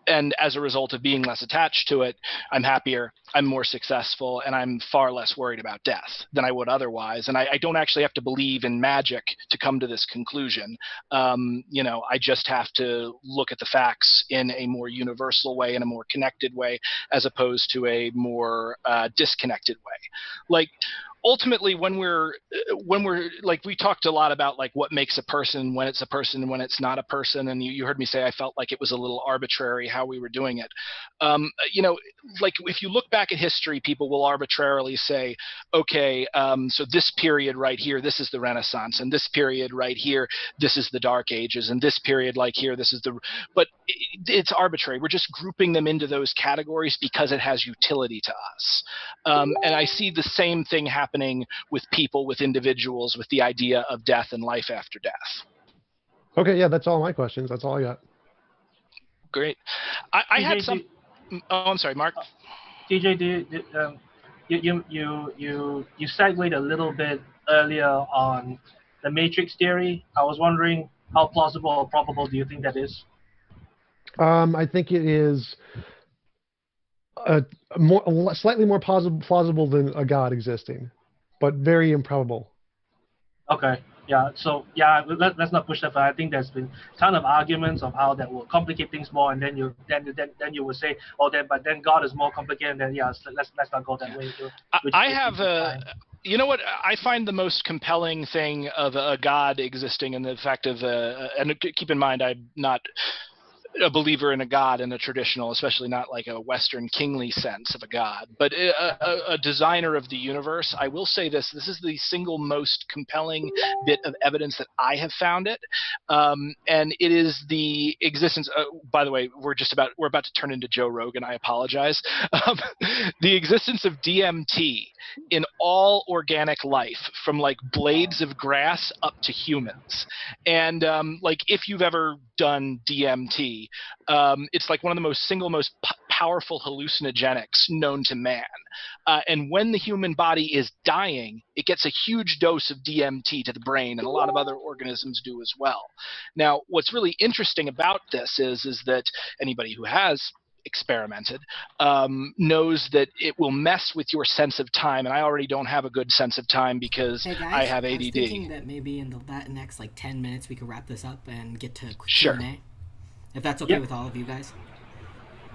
And as a result of being less attached to it, I'm happier, I'm more successful, and I'm far less worried about death than I would otherwise. And I don't actually have to believe in magic to come to this conclusion. I just have to look at the facts in a more universal way, in a more connected way, as opposed to a more disconnected way. Like, ultimately, when we're like, we talked a lot about like what makes a person, when it's a person and when it's not a person, and you heard me say I felt like it was a little arbitrary how we were doing it. Like, if you look back at history, people will arbitrarily say, okay, so this period right here, this is the Renaissance, and this period right here, this is the Dark Ages, and this period like here, this is the. But it's arbitrary. We're just grouping them into those categories because it has utility to us. And I see the same thing happening with people, with individuals, with the idea of death and life after death. Okay, yeah, that's all my questions. That's all I got. Great. I had some. Oh, I'm sorry, Mark. TJ, you segued a little bit earlier on the matrix theory. I was wondering how plausible or probable do you think that is? I think it is slightly more plausible than a God existing, but very improbable. Okay. Yeah. So let's not push that. But I think there's been a ton of arguments of how that will complicate things more, and then you would say, but then God is more complicated. And then let's not go that way. I have you know what I find the most compelling thing of a God existing, and the fact of and keep in mind, I'm not a believer in a God in a traditional, especially not like a Western kingly sense of a God, but a designer of the universe. I will say this is the single most compelling bit of evidence that I have found it. And it is the existence, by the way, we're about to turn into Joe Rogan. I apologize. The existence of DMT in all organic life, from like blades of grass up to humans. And like, if you've ever done DMT, it's like one of the single most powerful hallucinogenics known to man. And when the human body is dying, it gets a huge dose of DMT to the brain, and a lot of other organisms do as well. Now, what's really interesting about this is that anybody who has experimented knows that it will mess with your sense of time, and I already don't have a good sense of time because hey guys, I have ADD. I was thinking that maybe in the next like 10 minutes we could wrap this up and get to Sure. Q&A. If that's okay with all of you guys.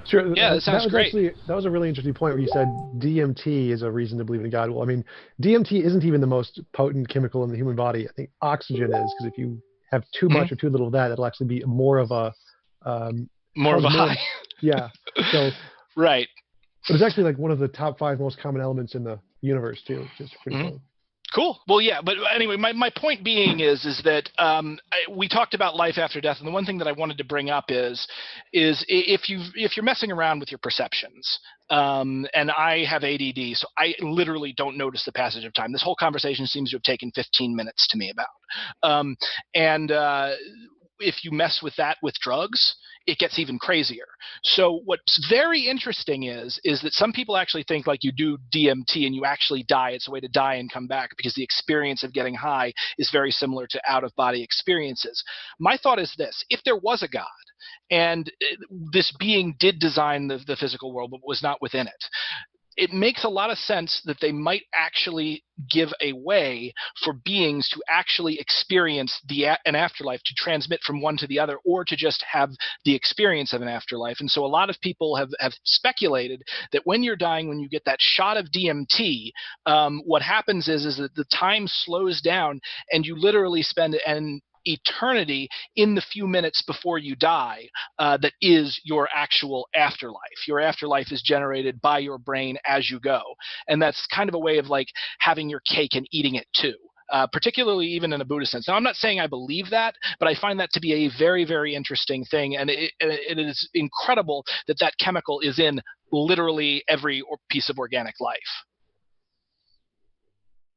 Sure. Yeah, that sounds great. That was a really interesting point where you said DMT is a reason to believe in God. Well, I mean, DMT isn't even the most potent chemical in the human body. I think oxygen is, because if you have too much or too little of that, it'll actually be more of a high. Yeah. So right. But it's actually like one of the top 5 most common elements in the universe too, which is pretty cool. Cool. Well, yeah, but anyway, my point being is that we talked about life after death, and the one thing that I wanted to bring up is if you're messing around with your perceptions, and I have ADD, so I literally don't notice the passage of time. This whole conversation seems to have taken 15 minutes to me about, and if you mess with that with drugs, it gets even crazier. So what's very interesting is that some people actually think like you do DMT and you actually die. It's a way to die and come back because the experience of getting high is very similar to out-of-body experiences. My thought is this: if there was a God and this being did design the physical world but was not within it, it makes a lot of sense that they might actually give a way for beings to actually experience an afterlife, to transmit from one to the other, or to just have the experience of an afterlife. And so a lot of people have speculated that when you're dying, when you get that shot of DMT, what happens is that the time slows down and you literally spend an eternity in the few minutes before you die that is your actual afterlife. Your afterlife is generated by your brain as you go. And that's kind of a way of like having your cake and eating it too. Particularly even in a Buddhist sense. Now, I'm not saying I believe that, but I find that to be a very, very interesting thing. And it is incredible that that chemical is in literally every piece of organic life.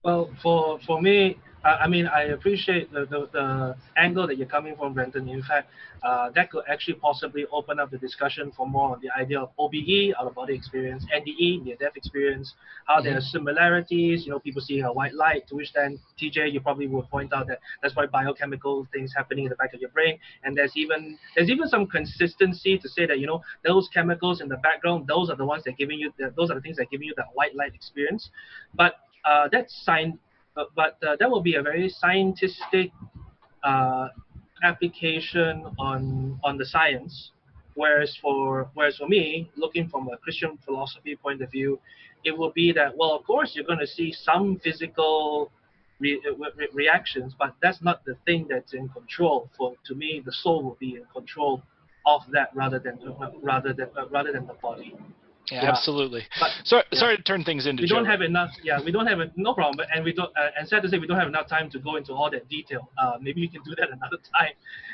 Well, for me, I mean, I appreciate the angle that you're coming from, Brenton. In fact, that could actually possibly open up the discussion for more on the idea of OBE, out of body experience, NDE, near death experience, how there are similarities. You know, people seeing a white light. To which then, TJ, you probably would point out that that's why biochemical things happening in the back of your brain, and there's even some consistency to say that, you know, those chemicals in the background, those are the ones that giving you those are the things that giving you that white light experience, but that's that will be a very scientific application on the science. Whereas for me, looking from a Christian philosophy point of view, it will be that, well, of course you're going to see some physical reactions, but that's not the thing that's in control. To me, the soul will be in control of that rather than the body. Yeah, absolutely. But, sorry to turn things into. We don't have enough. Yeah, we don't have no problem. But and we don't. And sad to say, we don't have enough time to go into all that detail. Maybe we can do that another time.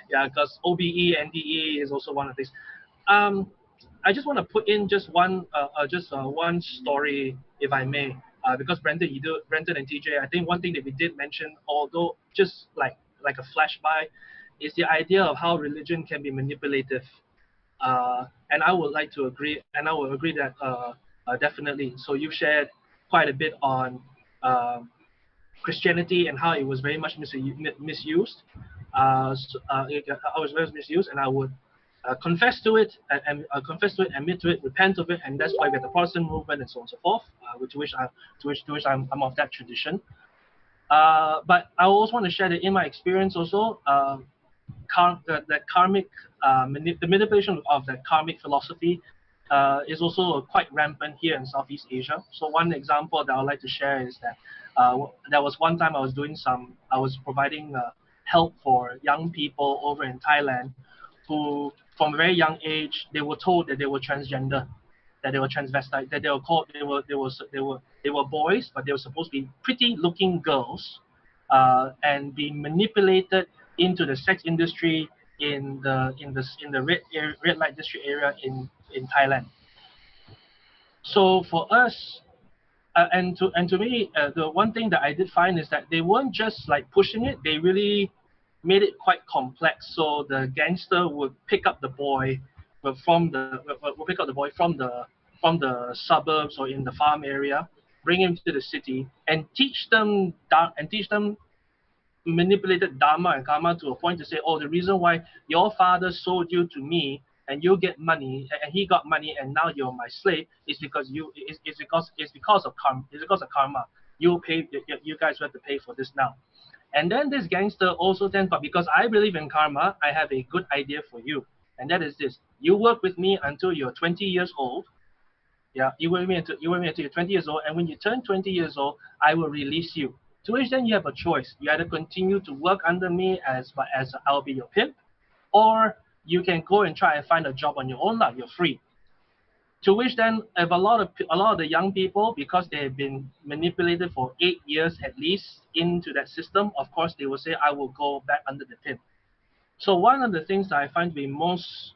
Yeah, because OBE, NDE is also one of these. I just want to put in just one story, if I may, because Brenton and TJ, I think one thing that we did mention, although just like a flashby, is the idea of how religion can be manipulative. And I would like to agree, and I will agree that definitely. So you've shared quite a bit on Christianity and how it was very much misused. I was very misused, and I would confess to it, and admit to it, repent of it, and that's why we have the Protestant movement and so on and so forth. To which I'm of that tradition. But I also want to share that in my experience also. That karmic the manipulation of that karmic philosophy is also quite rampant here in Southeast Asia. So one example that I would like to share is that there was one time I was providing help for young people over in Thailand who, from a very young age, they were told that they were transgender, that they were transvestite, that they were boys, but they were supposed to be pretty-looking girls, and being manipulated into the sex industry in the red light district area in Thailand. So for us, and to me, the one thing that I did find is that they weren't just like pushing it; they really made it quite complex. So the gangster would pick up the boy from the suburbs or in the farm area, bring him to the city, and teach them manipulated dharma and karma to a point to say, oh, the reason why your father sold you to me and you get money and he got money and now you're my slave is because it's because of karma. You guys have to pay for this now. And then this gangster also then, but because I believe in karma, I have a good idea for you, and that is this: you work with me until you're 20 years old. Yeah, you work with me until you're 20 years old, and when you turn 20 years old, I will release you. To which then you have a choice. You either continue to work under me as I'll be your pimp, or you can go and try and find a job on your own. You're free. To which then, if a lot of the young people, because they have been manipulated for 8 years at least into that system, of course they will say, I will go back under the pimp. So one of the things that I find to be most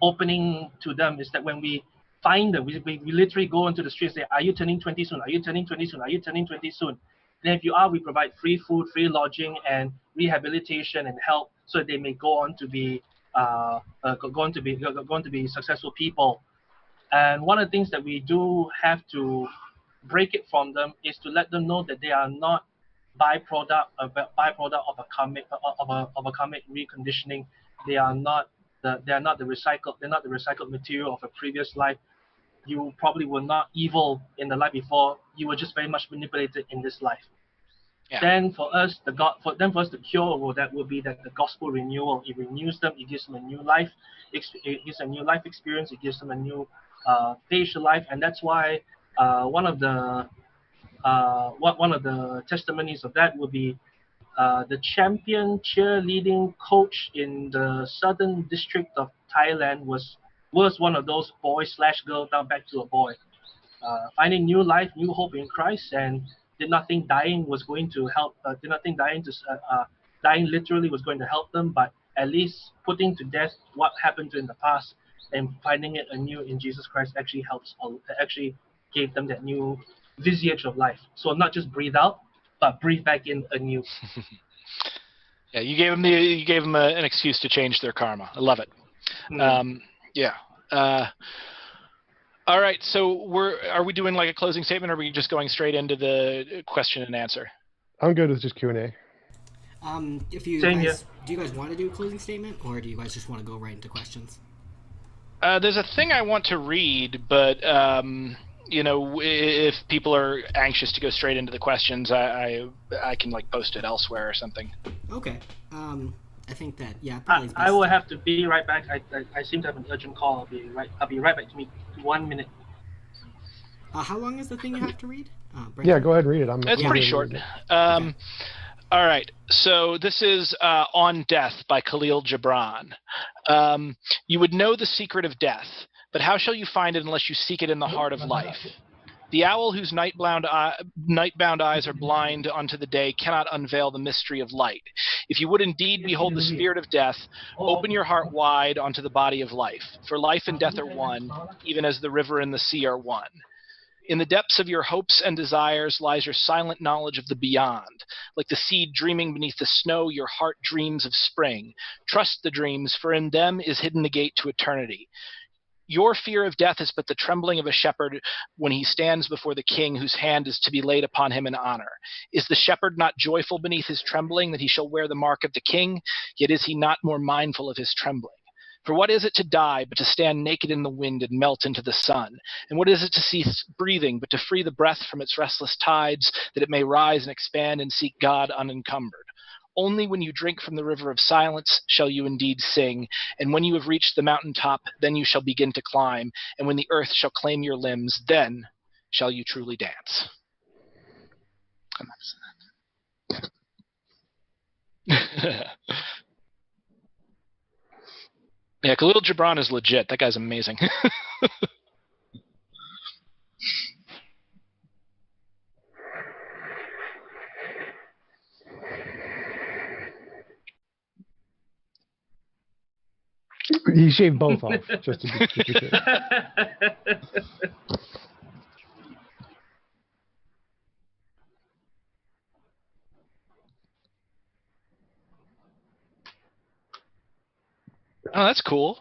opening to them is that when we find them, we literally go into the streets and say, are you turning 20 soon? Are you turning 20 soon? Are you turning 20 soon? And if you are, we provide free food, free lodging, and rehabilitation and help, so they may go on to be successful people. And one of the things that we do have to break it from them is to let them know that they are not byproduct of a karmic reconditioning. They're not the recycled material of a previous life. you probably were not evil in the life before. You were just very much manipulated in this life. Yeah. Then for us, for us, the cure for that would be that the gospel renewal. It renews them. It gives them a new life. It gives them a new life experience. It gives them a new stage to life. And that's why one of the testimonies of that would be the champion cheerleading coach in the southern district of Thailand was one of those boy slash girl now back to a boy, finding new life, new hope in Christ, and did not think dying was going to help. Did not think dying literally was going to help them, but at least putting to death what happened to in the past and finding it anew in Jesus Christ actually helps. Actually gave them that new visage of life. So not just breathe out, but breathe back in anew. Yeah, you gave them an excuse to change their karma. I love it. Yeah. All right. So are we doing like a closing statement, or are we just going straight into the question and answer? I'm good with just Q&A. If you Same guys, do you guys want to do a closing statement, or do you guys just want to go right into questions? There's a thing I want to read, but if people are anxious to go straight into the questions, I can like post it elsewhere or something. Okay. I think that probably. I will have to be right back. I seem to have an urgent call. I'll be right back. To me, 1 minute. How long is the thing you have to read? Yeah, go ahead and read it. It's pretty short. Okay. All right. So this is On Death by Khalil Gibran. You would know the secret of death, but how shall you find it unless you seek it in the heart of life? The owl whose night-bound eyes are blind unto the day cannot unveil the mystery of light. If you would indeed behold the spirit of death, open your heart wide unto the body of life. For life and death are one, even as the river and the sea are one. In the depths of your hopes and desires lies your silent knowledge of the beyond. Like the seed dreaming beneath the snow, your heart dreams of spring. Trust the dreams, for in them is hidden the gate to eternity. Your fear of death is but the trembling of a shepherd when he stands before the king whose hand is to be laid upon him in honor. Is the shepherd not joyful beneath his trembling that he shall wear the mark of the king? Yet is he not more mindful of his trembling? For what is it to die but to stand naked in the wind and melt into the sun? And what is it to cease breathing but to free the breath from its restless tides, that it may rise and expand and seek God unencumbered? Only when you drink from the river of silence shall you indeed sing, and when you have reached the mountain top, then you shall begin to climb, and when the earth shall claim your limbs, then shall you truly dance. Yeah, Khalil Gibran is legit. That guy's amazing. He shaved both off, just to be clear. Oh, that's cool.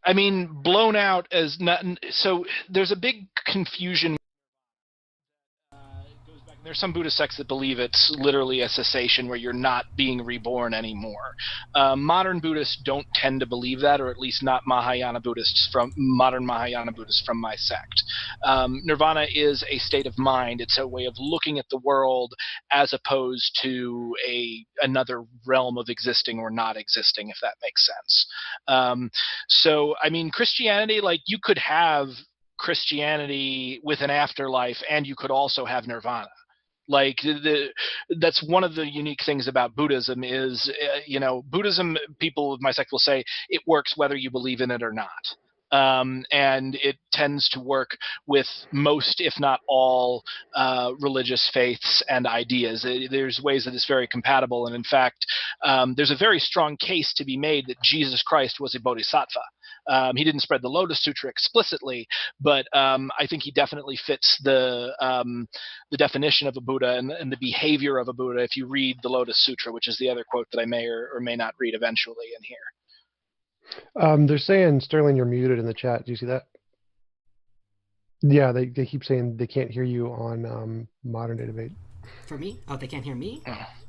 I mean, blown out as not. So there's a big confusion. There's some Buddhist sects that believe it's literally a cessation where you're not being reborn anymore. Modern Buddhists don't tend to believe that, or at least not modern Mahayana Buddhists from my sect. Nirvana is a state of mind. It's a way of looking at the world as opposed to another realm of existing or not existing, if that makes sense. So, I mean, Christianity, like, you could have Christianity with an afterlife, and you could also have Nirvana. Like that's one of the unique things about Buddhism is, Buddhism, people of my sect will say it works whether you believe in it or not. and it tends to work with most, if not all, religious faiths and ideas. There's ways that it's very compatible, and in fact, there's a very strong case to be made that Jesus Christ was a bodhisattva. He didn't spread the Lotus Sutra explicitly, but I think he definitely fits the definition of a Buddha and the behavior of a Buddha if you read the Lotus Sutra, which is the other quote that I may or may not read eventually in here. They're saying, Sterling, you're muted in the chat. Do you see that? Yeah, they keep saying they can't hear you on Modern Day Debate. For me? Oh, they can't hear me?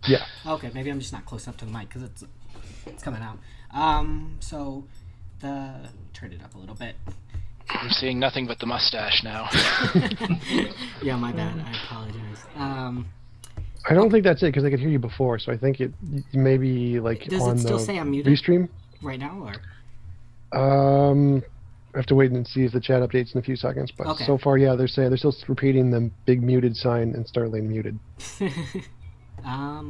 Yeah. Okay, maybe I'm just not close up to the mic because it's coming out. So turn it up a little bit. We're seeing nothing but the mustache now. Yeah, my bad. I apologize. I don't think that's it because I could hear you before, so I think it maybe like does on it still the say I'm muted restream right now, or? I have to wait and see if the chat updates in a few seconds. But Okay. so far, yeah, they're still repeating the big muted sign and Sterling muted. I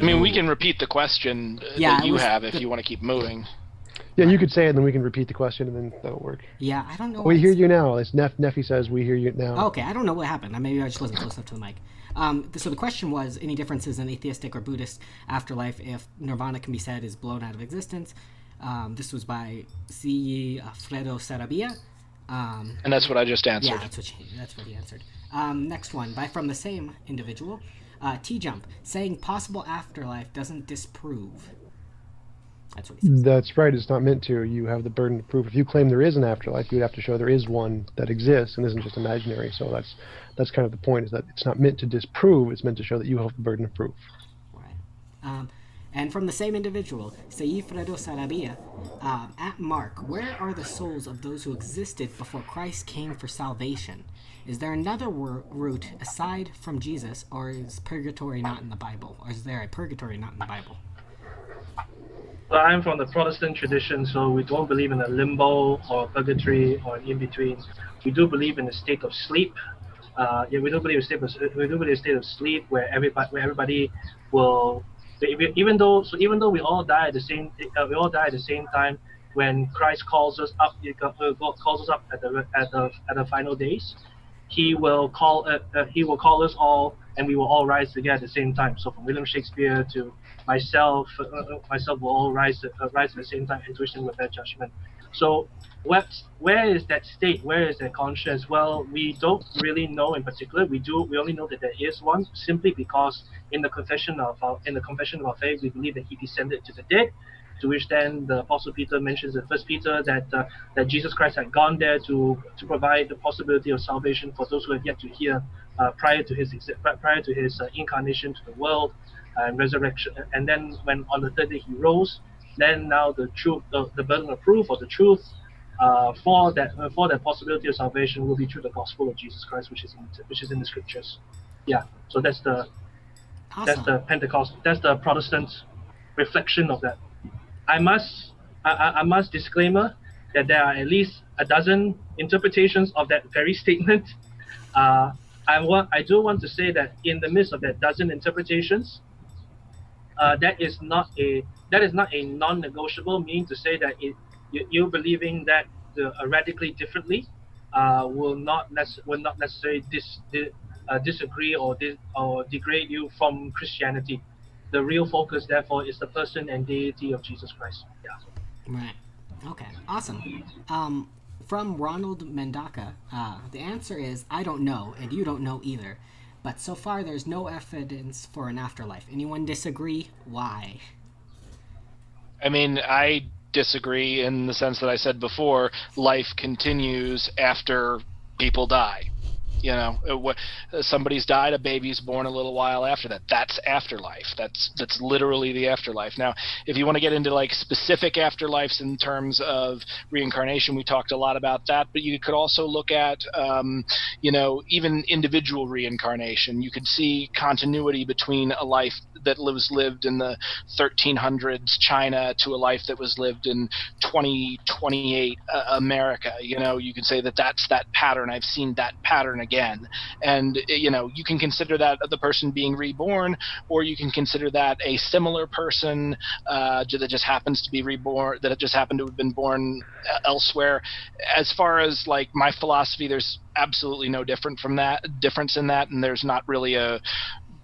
mean, we can repeat the question that you have if you want to keep moving. Yeah, you could say it, and then we can repeat the question, and then that'll work. Yeah, I don't know. We hear you now. It's Neffy says we hear you now. Okay, I don't know what happened. Maybe I just wasn't close up to the mic. So the question was, any differences in atheistic or Buddhist afterlife if nirvana can be said is blown out of existence? This was by C. Fredo Sarabia. And that's what I just answered. Yeah, that's what he answered. Next one, from the same individual. TJump, saying possible afterlife doesn't disprove. That's what he says. That's right. It's not meant to. You have the burden of proof. If you claim there is an afterlife, you would have to show there is one that exists and isn't just imaginary. So that's kind of the point, is that it's not meant to disprove. It's meant to show that you have the burden of proof. Right. And from the same individual, Seifredo Sarabia, at Mark, where are the souls of those who existed before Christ came for salvation? Is there another route aside from Jesus, or is purgatory not in the Bible? Or is there a purgatory not in the Bible? Well, I'm from the Protestant tradition, so we don't believe in a limbo or purgatory or an in-between. We do believe in a state of sleep. We do believe in a state of sleep where everybody will. Even though we all die at the same time, when Christ calls us up, God calls us up at the final days, He will call us all, and we will all rise together at the same time. So from William Shakespeare to myself will all rise at the same time, intuition with that judgment. So where is that state? Where is that conscience? Well, we don't really know in particular. We only know that there is one, simply because in the confession of our faith, we believe that He descended to the dead. To which then the Apostle Peter mentions in 1 Peter that Jesus Christ had gone there to provide the possibility of salvation for those who have yet to hear prior to his incarnation to the world and resurrection. And then when on the third day He rose, then now the truth, the burden of proof or the truth for that possibility of salvation will be through the gospel of Jesus Christ, which is in the scriptures. Yeah. So that's the Pentecost. That's the Protestant reflection of that. I must disclaimer that there are at least a dozen interpretations of that very statement. I do want to say that in the midst of that dozen interpretations, that is not a non-negotiable mean to say that you believing that radically differently will not necessarily disagree or degrade you from Christianity. The real focus, therefore, is the person and deity of Jesus Christ. Yeah. Right. Okay. Awesome. From Ronald Mendaka, the answer is I don't know, and you don't know either. But so far, there's no evidence for an afterlife. Anyone disagree? Why? I mean, I disagree in the sense that I said before, life continues after people die. You know, somebody's died, a baby's born a little while after that. That's afterlife. That's literally the afterlife. Now, if you want to get into like specific afterlives in terms of reincarnation, we talked a lot about that. But you could also look at, even individual reincarnation. You could see continuity between a life that was lived in the 1300s China to a life that was lived in 2028 America. You know, you could say that that's that pattern. I've seen that pattern again again. And you can consider that the person being reborn, or you can consider that a similar person that just happens to be reborn, that just happened to have been born elsewhere. As far as like my philosophy, there's absolutely no difference in that, and there's not really a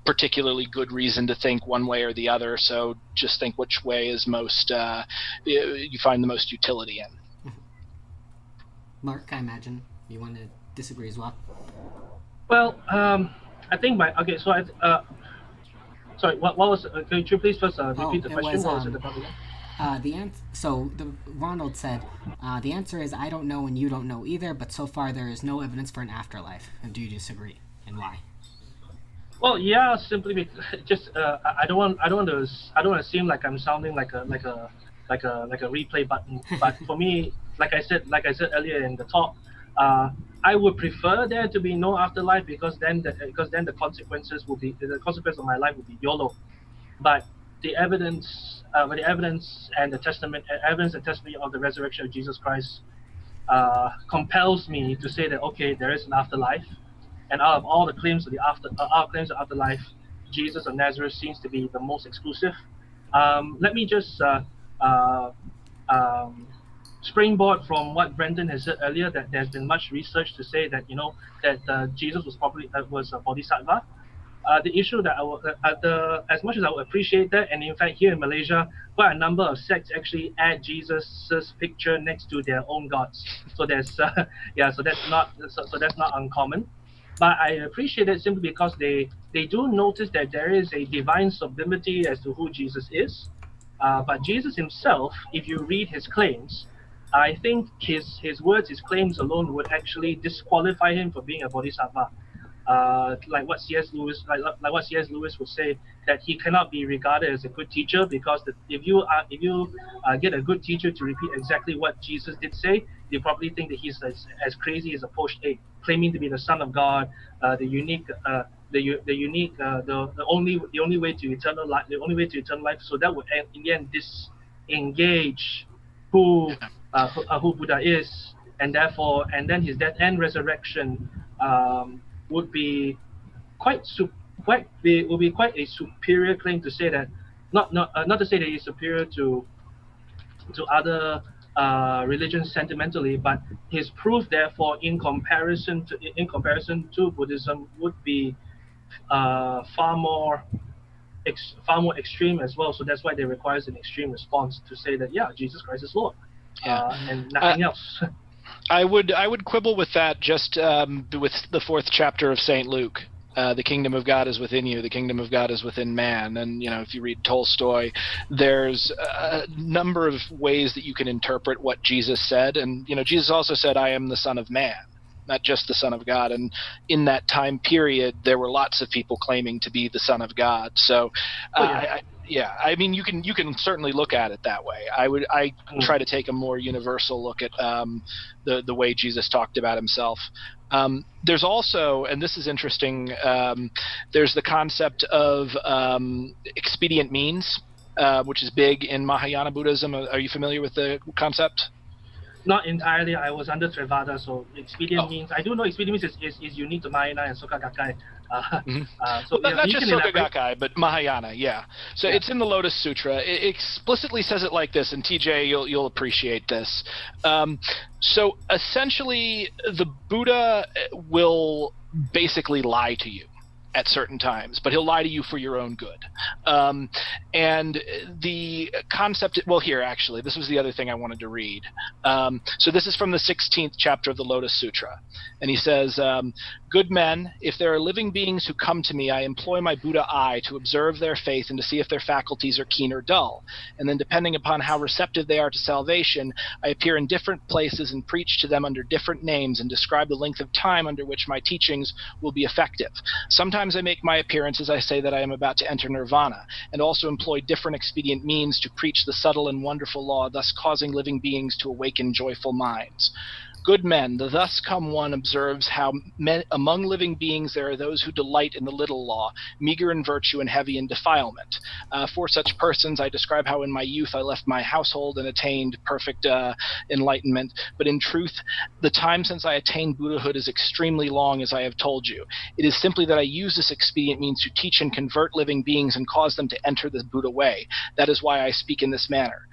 particularly good reason to think one way or the other. So just think which way is most you find the most utility in. Mark, I imagine you want to disagree as well. Well, I think sorry, what was? Could you please first repeat the question? What was it about? Ronald said, the answer is I don't know and you don't know either, but so far there is no evidence for an afterlife. And do you disagree, and why? Well, yeah, simply because I don't want to seem like I'm sounding like a replay button. But for me, like I said earlier in the talk, I would prefer there to be no afterlife, because then the consequence of my life would be YOLO. But the evidence and testimony of the resurrection of Jesus Christ compels me to say that, okay, there is an afterlife, and out of all the claims of afterlife, Jesus of Nazareth seems to be the most exclusive. Let me just springboard from what Brendan has said earlier, that there's been much research to say that Jesus was was a bodhisattva. The issue that as much as I would appreciate that, and in fact here in Malaysia, quite a number of sects actually add Jesus's picture next to their own gods. So there's so that's not uncommon. But I appreciate it simply because they do notice that there is a divine sublimity as to who Jesus is. But Jesus himself, if you read his claims, I think his words, his claims alone would actually disqualify him for being a bodhisattva. Like what C.S. Lewis would say, that he cannot be regarded as a good teacher, because if you get a good teacher to repeat exactly what Jesus did say, you probably think that he's as crazy as a poached egg, claiming to be the Son of God, the only way to eternal life. So that would in the end disengage who Buddha is, and then his death and resurrection would be quite a superior claim to say that, not to say that he's superior to other religions sentimentally, but his proof therefore in comparison to Buddhism would be far more extreme as well. So that's why there requires an extreme response to say that Jesus Christ is Lord, and nothing else. I would quibble with that just with the 4th chapter of St. Luke. The kingdom of God is within you. The kingdom of God is within man. And, if you read Tolstoy, there's a number of ways that you can interpret what Jesus said. And, Jesus also said, I am the Son of Man, not just the Son of God. And in that time period, there were lots of people claiming to be the Son of God. So, I mean, you can certainly look at it that way. I try to take a more universal look at the way Jesus talked about himself. There's also, and this is interesting, there's the concept of expedient means, which is big in Mahayana Buddhism. Are you familiar with the concept? Not entirely. I was under Theravada, so expedient means. I do know expedient means is unique to Mahayana and Soka Gakkai. Not just Soka Gakkai, but Mahayana, yeah. So it's in the Lotus Sutra. It explicitly says it like this, and TJ, you'll appreciate this. So essentially, the Buddha will basically lie to you at certain times, but he'll lie to you for your own good. And the concept, actually, this was the other thing I wanted to read. So this is from the 16th chapter of the Lotus Sutra. And he says, good men, if there are living beings who come to me, I employ my Buddha eye to observe their faith and to see if their faculties are keen or dull. And then depending upon how receptive they are to salvation, I appear in different places and preach to them under different names and describe the length of time under which my teachings will be effective. Sometimes I make my appearances, I say that I am about to enter nirvana, and also employ different expedient means to preach the subtle and wonderful law, thus causing living beings to awaken joyful minds. Good men, the thus come one observes how among living beings there are those who delight in the little law, meager in virtue and heavy in defilement. For such persons I describe how in my youth I left my household and attained perfect enlightenment, but in truth the time since I attained Buddhahood is extremely long, as I have told you. It is simply that I use this expedient means to teach and convert living beings and cause them to enter the Buddha way. That is why I speak in this manner.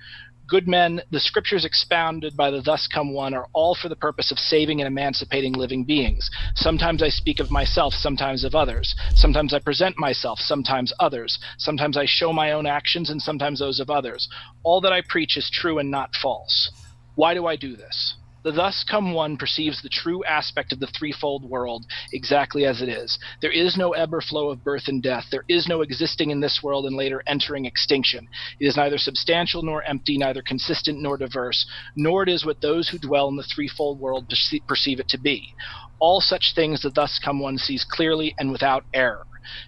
Good men, the scriptures expounded by the thus come one are all for the purpose of saving and emancipating living beings. Sometimes I speak of myself, sometimes of others. Sometimes I present myself, sometimes others. Sometimes I show my own actions and sometimes those of others. All that I preach is true and not false. Why do I do this? The thus come one perceives the true aspect of the threefold world exactly as it is. There is no ebb or flow of birth and death. There is no existing in this world and later entering extinction. It is neither substantial nor empty, neither consistent nor diverse, nor it is what those who dwell in the threefold world perceive it to be. All such things the thus come one sees clearly and without error.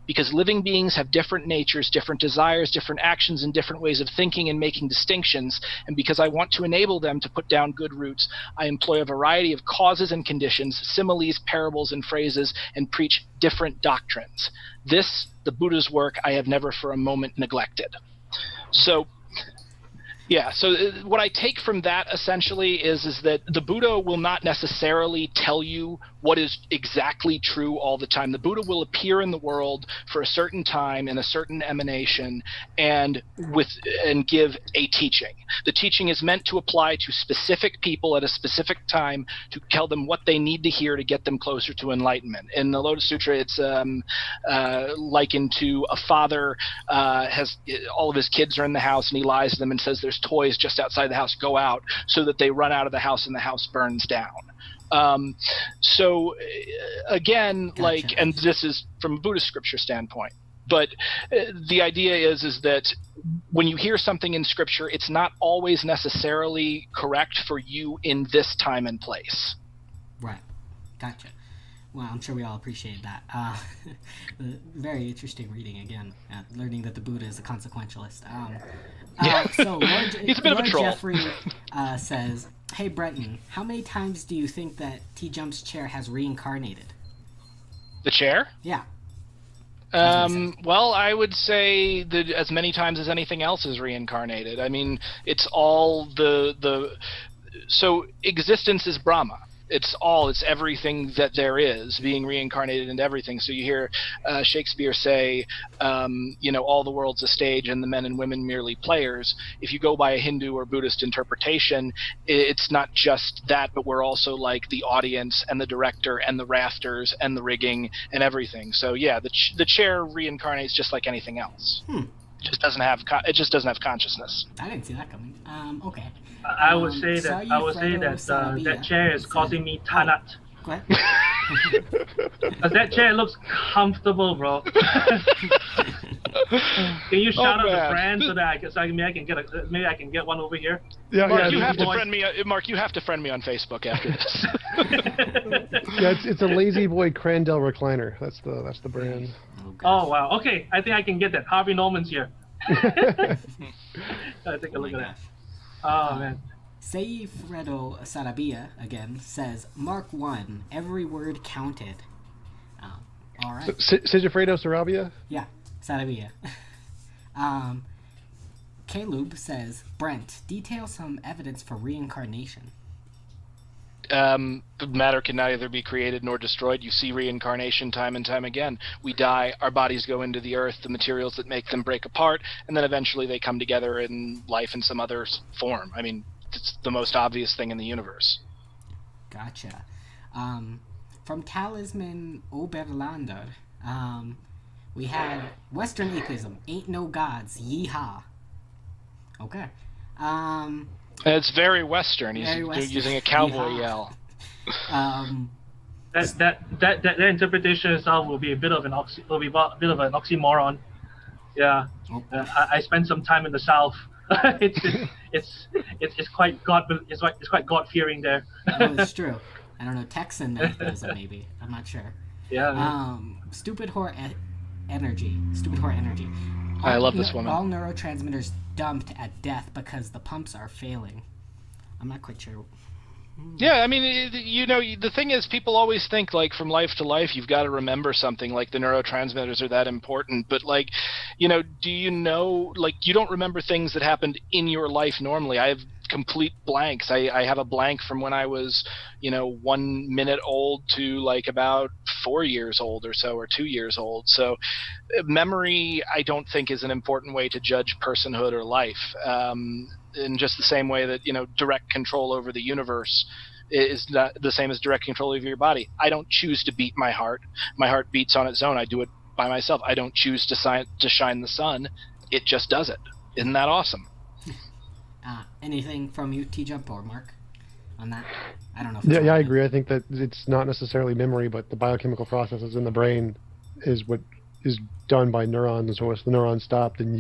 Because living beings have different natures, different desires, different actions, and different ways of thinking and making distinctions, and because I want to enable them to put down good roots, I employ a variety of causes and conditions, similes, parables, and phrases, and preach different doctrines. This, the Buddha's work, I have never for a moment neglected. So what I take from that essentially is that the Buddha will not necessarily tell you what is exactly true all the time. The Buddha will appear in the world for a certain time in a certain emanation and give a teaching. The teaching is meant to apply to specific people at a specific time to tell them what they need to hear to get them closer to enlightenment. In the Lotus Sutra, it's likened to a father has all of his kids are in the house and he lies to them and says there's toys just outside the house, go out, so that they run out of the house and the house burns down. Again, Gotcha. and this is from a Buddhist scripture standpoint, but the idea is that when you hear something in scripture, it's not always necessarily correct for you in this time and place. Right. Gotcha. Well, I'm sure we all appreciate that. Very interesting reading again, learning that the Buddha is a consequentialist. So He's a bit of a Lord troll. Jeffrey says, "Hey Breton, how many times do you think that TJump's chair has reincarnated?" The chair? Yeah. Well, I would say that as many times as anything else is reincarnated. I mean, it's all so existence is Brahma. It's everything that there is being reincarnated into everything. So you hear Shakespeare say, all the world's a stage and the men and women merely players. If you go by a Hindu or Buddhist interpretation, it's not just that, but we're also like the audience and the director and the rafters and the rigging and everything. So yeah, the chair reincarnates just like anything else. It just doesn't have consciousness. I didn't see that coming. Okay. I would say that that chair is causing me tanat. Go ahead. Because that chair looks comfortable, bro. Can you shout out the brand so that maybe I can get one over here? Yeah, Mark, you have to friend me. Mark, you have to friend me on Facebook after this. Yeah, it's a Lazy Boy Crandall recliner. That's the brand. Oh wow. Okay, I think I can get that. Harvey Norman's here. Gotta take a look at that. Oh man. Seifredo Sarabia again says, Mark 1, every word counted. All right. Sigifredo Sarabia? Yeah, Sarabia. Caleb says, Brent, detail some evidence for reincarnation. Matter can neither be created nor destroyed. You see reincarnation time and time again. We die, our bodies go into the earth, the materials that make them break apart, and then eventually they come together in life in some other form. I mean, it's the most obvious thing in the universe. Gotcha. From Talisman Oberlander, we had Western atheism, ain't no gods, yeehaw. Okay. It's very Western. He's Very Western. using a cowboy Yeehaw. yell. That interpretation itself will be a bit of an oxymoron. Yeah. Oh. I spent some time in the South. it's quite God fearing there. Oh, it's true. I don't know, Texan atheism maybe. I'm not sure. Yeah. Stupid whore energy. I love this woman. All neurotransmitters dumped at death because the pumps are failing. I'm not quite sure. Yeah, I mean, the thing is, people always think, like, from life to life, you've got to remember something, like the neurotransmitters are that important. But, like, do you know, like, you don't remember things that happened in your life normally. I have complete blanks. I have a blank from when I was, 1 minute old to, like, about 4 years old or so, or 2 years old. So memory, I don't think, is an important way to judge personhood or life. In just the same way that, direct control over the universe is not the same as direct control over your body. I don't choose to beat my heart. My heart beats on its own. I do it by myself. I don't choose to shine the sun. It just does it. Isn't that awesome? Anything from you, TJump or Mark, on that? I don't know. Yeah, I agree. I think that it's not necessarily memory, but the biochemical processes in the brain is what is done by neurons. So once the neurons stop, then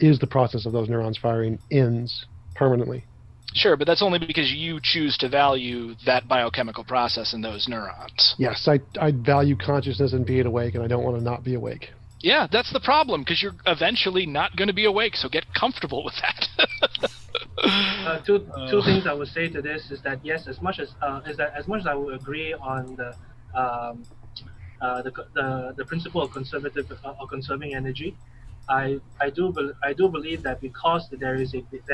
is the process of those neurons firing, ends permanently. Sure, but that's only because you choose to value that biochemical process in those neurons. Yes, I value consciousness and being awake, and I don't want to not be awake. Yeah, that's the problem, because you're eventually not going to be awake, so get comfortable with that. Two things I would say to this is that, yes, as much as I would agree on the principle of conserving energy, I do believe that because there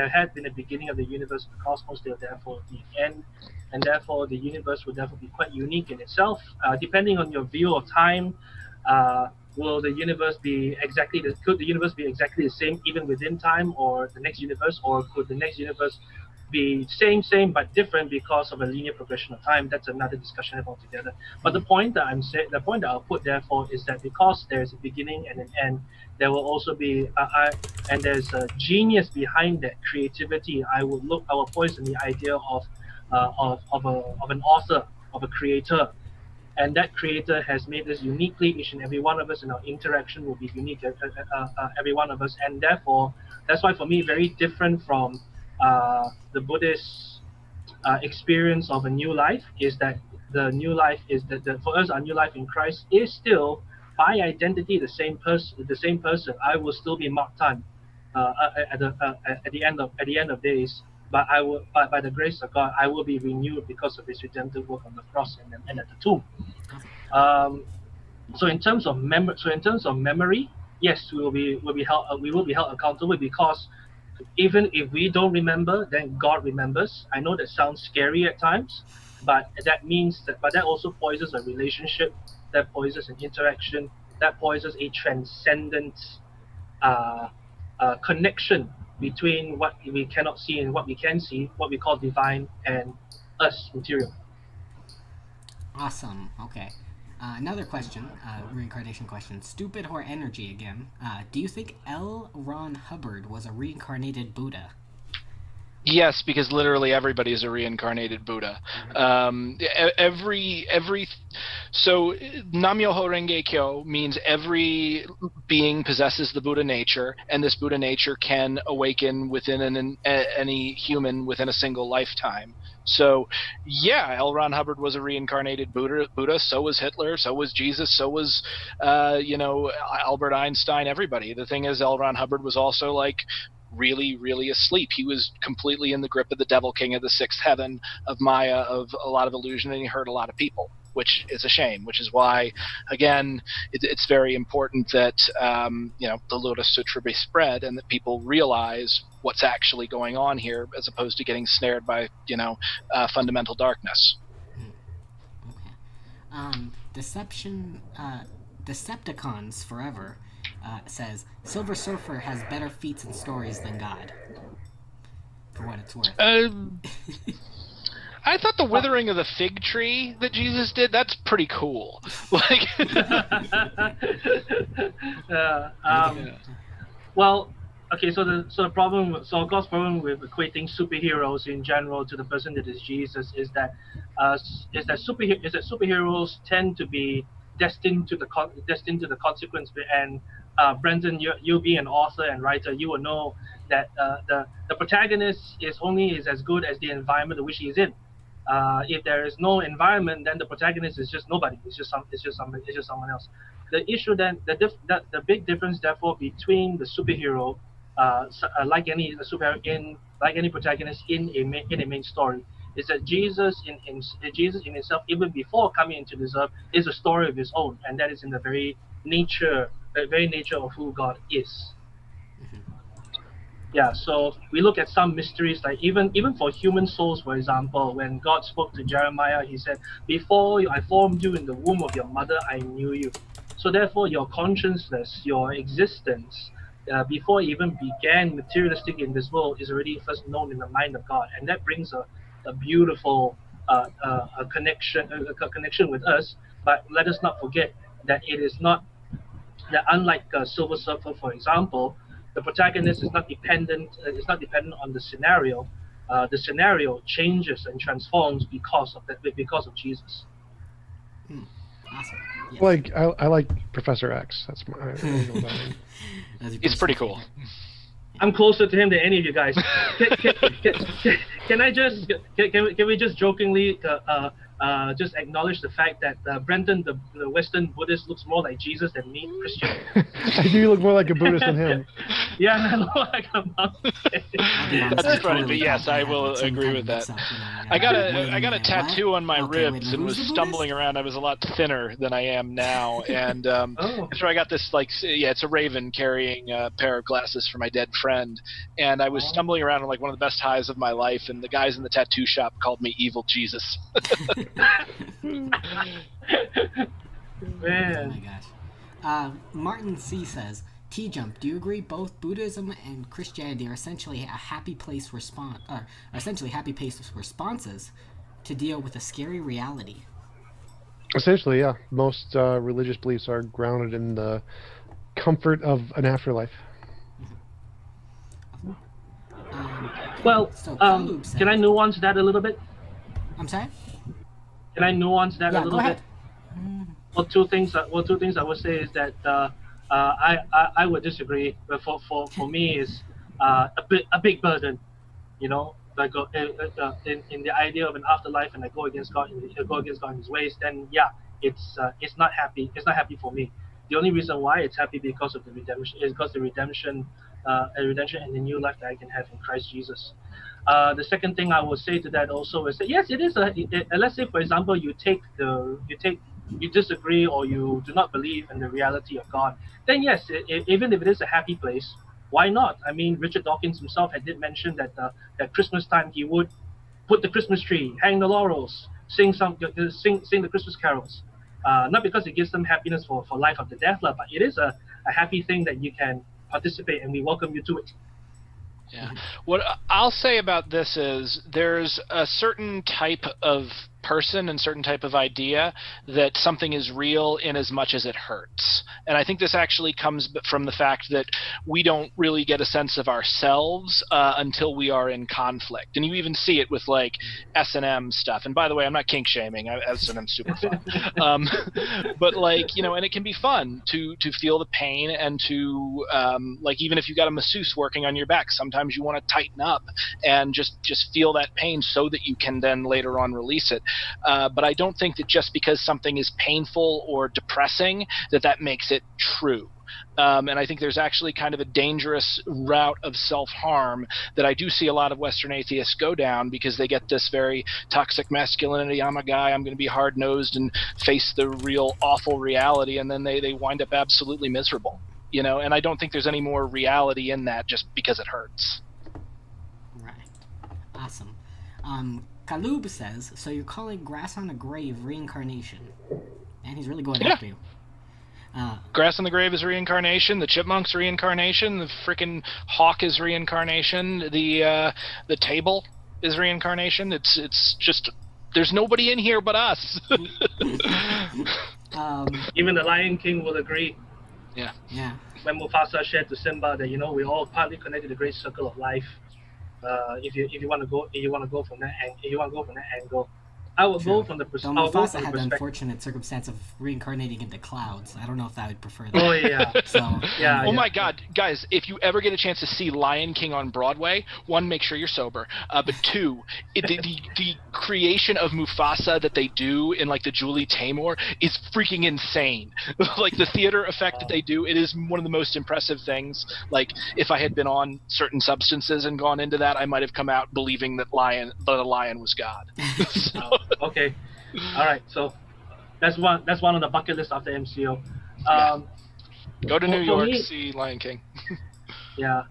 had been a beginning of the universe, the cosmos, therefore the end, and therefore the universe would therefore be quite unique in itself. Depending on your view of time, could the universe be exactly the same even within time, or the next universe, or could the next universe be same but different because of a linear progression of time? That's another discussion altogether. But the point that I'll put therefore is that because there's a beginning and an end, there will also be and there's a genius behind that creativity. I will poison the idea of an author, of a creator. And that creator has made us uniquely, each and every one of us, and our interaction will be unique, every one of us. And therefore, that's why for me, very different from the Buddhist experience of a new life, is that the new life is that for us, our new life in Christ is still, by identity, the same person. I will still be Mark Tan at the end of days. But by the grace of God, I will be renewed because of His redemptive work on the cross and at the tomb. So in terms of memory, yes, we will be held accountable, because even if we don't remember, then God remembers. I know that sounds scary at times, but that also poisons a relationship, that poisons an interaction, that poisons a transcendent connection between what we cannot see and what we can see, what we call divine, and us, material. Awesome. Okay. Another question, reincarnation question. Stupid or energy again. Do you think L. Ron Hubbard was a reincarnated Buddha? Yes, because literally everybody is a reincarnated Buddha. So Nam-myoho Renge Kyo means every being possesses the Buddha nature, and this Buddha nature can awaken within any human within a single lifetime. So, yeah, L. Ron Hubbard was a reincarnated Buddha. So was Hitler. So was Jesus. So was, Albert Einstein. Everybody. The thing is, L. Ron Hubbard was also like really, really asleep. He was completely in the grip of the devil king of the sixth heaven, of Maya, of a lot of illusion, and he hurt a lot of people, which is a shame, which is why, again, it's very important that, the Lotus Sutra be spread and that people realize what's actually going on here, as opposed to getting snared by, fundamental darkness. Okay. Decepticons Forever says, Silver Surfer has better feats and stories than God. For what it's worth. I thought the withering of the fig tree that Jesus did, that's pretty cool. Well, okay, so God's problem with equating superheroes in general to the person that is Jesus is that superheroes tend to be destined to the consequence. And Brendan, you being an author and writer, you will know that the protagonist is as good as the environment in which he is in. If there is no environment, then the protagonist is just nobody. It's just someone else. The issue then, the big difference therefore between the superhero, like any protagonist in a main story, is that Jesus in himself, even before coming into this earth, is a story of his own, and that is in the very nature of who God is. Yeah, so we look at some mysteries, like even for human souls, for example, when God spoke to Jeremiah, he said, "Before I formed you in the womb of your mother, I knew you." So therefore, your consciousness, your existence, before it even began materialistic in this world, is already first known in the mind of God, and that brings a beautiful a connection with us. But let us not forget that it is not that, unlike Silver Surfer, for example, the protagonist is not dependent. Is not dependent on the scenario. The scenario changes and transforms because of Jesus. Awesome. Yes. I like Professor X. That's my. I don't know about him. It's pretty cool. I'm closer to him than any of you guys. Can we just jokingly just acknowledge the fact that Brendan, the Western Buddhist, looks more like Jesus than me, Christian? I do look more like a Buddhist than him. Yeah, and I look like a monk. That's funny, but yes, I will agree with that. I got a tattoo on my ribs and was stumbling around. I was a lot thinner than I am now, and so I got this it's a raven carrying a pair of glasses for my dead friend, and I was stumbling around on one of the best highs of my life, and the guys in the tattoo shop called me Evil Jesus. Man. Oh my gosh. Martin C says, TJump, do you agree both Buddhism and Christianity are essentially happy place responses to deal with a scary reality? Essentially, yeah. Most religious beliefs are grounded in the comfort of an afterlife. Can I nuance that a little bit? I'm sorry? Can I nuance that a little bit? Well, two things I would say is that I would disagree. But for me, is a big burden, Like in the idea of an afterlife, and I go against God in His ways. Then it's not happy. It's not happy for me. The only reason why it's happy because of the redemption is because the redemption and the new life that I can have in Christ Jesus. The second thing I would say to that also is that yes, it is let's say, for example, you disagree or you do not believe in the reality of God, then yes, even if it is a happy place, why not? I mean, Richard Dawkins himself did mention that at Christmas time he would put the Christmas tree, hang the laurels, sing the Christmas carols. Not because it gives them happiness for life after death, but it is a happy thing that you can participate, and we welcome you to it. Yeah. What I'll say about this is there's a certain type of person and certain type of idea that something is real in as much as it hurts. And I think this actually comes from the fact that we don't really get a sense of ourselves until we are in conflict. And you even see it with S&M stuff. And by the way, I'm not kink shaming. S&M's super fun. But and it can be fun to feel the pain and to even if you got a masseuse working on your back, sometimes you want to tighten up and just feel that pain so that you can then later on release it. But I don't think that just because something is painful or depressing that makes it true. And I think there's actually kind of a dangerous route of self-harm that I do see a lot of Western atheists go down, because they get this very toxic masculinity. I'm a guy, I'm going to be hard-nosed and face the real awful reality, and then they wind up absolutely miserable. And I don't think there's any more reality in that just because it hurts. Right. Awesome. Kalub says, so you're calling grass on a grave reincarnation. And he's really going after you. Grass on the grave is reincarnation. The chipmunk's reincarnation. The freaking hawk is reincarnation. The table is reincarnation. It's just, there's nobody in here but us. Even the Lion King will agree. Yeah. When Mufasa shared to Simba that we're all partly connected to the great circle of life. If you want to go from that angle. I will True. go from the Though perspective. I'll go Mufasa from the had the perspective. unfortunate circumstance of reincarnating into clouds. I don't know if I would prefer that. Oh yeah. So Yeah. Oh my God, guys! If you ever get a chance to see Lion King on Broadway, one, make sure you're sober. But two, the creation of Mufasa that they do in like the Julie Taymor is freaking insane. Like the theater effect that they do, it is one of the most impressive things. Like if I had been on certain substances and gone into that, I might have come out believing that the lion was God. So, Okay. All right. So that's one on the bucket list of the MCO. go to New For York, me- see Lion King. Yeah.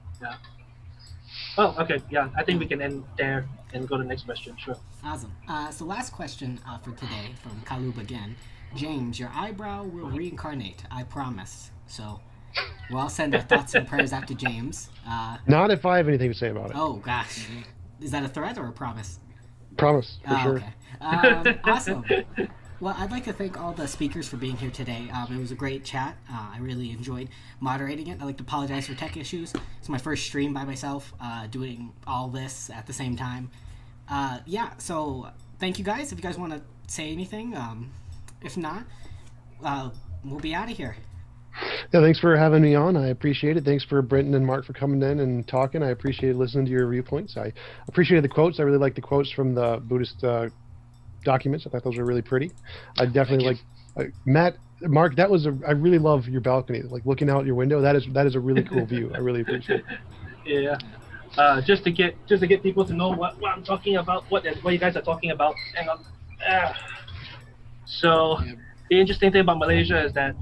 Oh, okay. Yeah, I think we can end there and go to the next question. Sure. awesome. So last question for today from Kalub again. James, your eyebrow will reincarnate. I promise. So we'll all send our thoughts and prayers out to James. Not if I have anything to say about it. Oh gosh, is that a threat or a promise? Promise, for sure. Okay. Awesome. Well, I'd like to thank all the speakers for being here today. It was a great chat. I really enjoyed moderating it. I'd like to apologize for tech issues. It's my first stream by myself, doing all this at the same time. So thank you guys. If you guys want to say anything, if not, we'll be out of here. Yeah, thanks for having me on. I appreciate it. Thanks for Brenton and Mark for coming in and talking. I appreciate listening to your viewpoints. I appreciated the quotes. I really like the quotes from the Buddhist documents. I thought those were really pretty. I definitely like Mark. I really love your balcony. Like looking out your window. That is a really cool view. I really appreciate it. Yeah. Just to get people to know what I'm talking about, what you guys are talking about. Hang on. So the interesting thing about Malaysia is that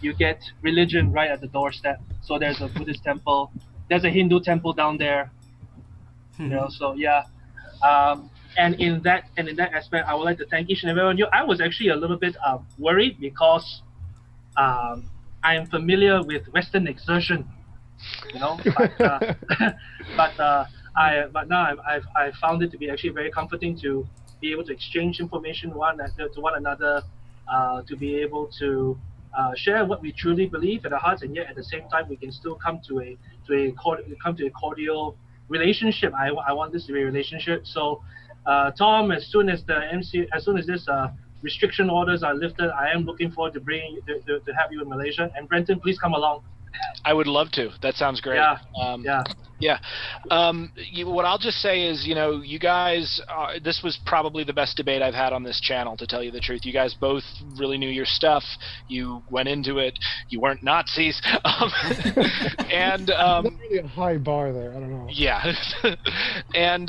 you get religion right at the doorstep. So there's a Buddhist temple, there's a Hindu temple down there. So yeah. And in that aspect, I would like to thank each and every one of you. I was actually a little bit worried because I am familiar with Western exertion, but now I found it to be actually very comforting to be able to exchange information to one another, to be able to share what we truly believe in our hearts, and yet at the same time we can still come to a cordial relationship. I want this to be a relationship. So, Tom, as soon as this restriction orders are lifted, I am looking forward to bringing to have you in Malaysia. And Brenton, please come along. I would love to. That sounds great. Yeah. What I'll just say is, you guys, this was probably the best debate I've had on this channel, to tell you the truth. You guys both really knew your stuff. You went into it. You weren't Nazis. And That's really a high bar there. I don't know. Yeah. And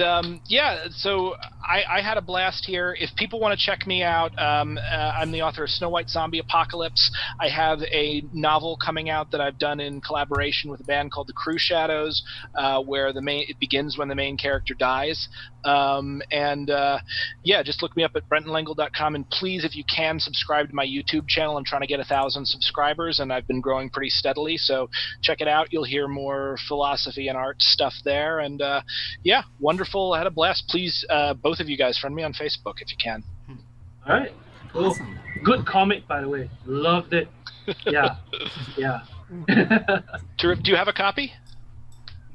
so I had a blast here. If people want to check me out, I'm the author of Snow White Zombie Apocalypse. I have a novel coming out that I've done in collaboration with a band called the Crew Shadows, where it begins when the main character dies. Just look me up at brentonlengel.com, and please, if you can, subscribe to my YouTube channel. I'm trying to get 1,000 subscribers, and I've been growing pretty steadily, so check it out. You'll hear more philosophy and art stuff there, and wonderful. I had a blast. Please, both of you guys, friend me on Facebook if you can. All right. Cool. Awesome. Good comic, by the way. Loved it. Yeah. Do you have a copy?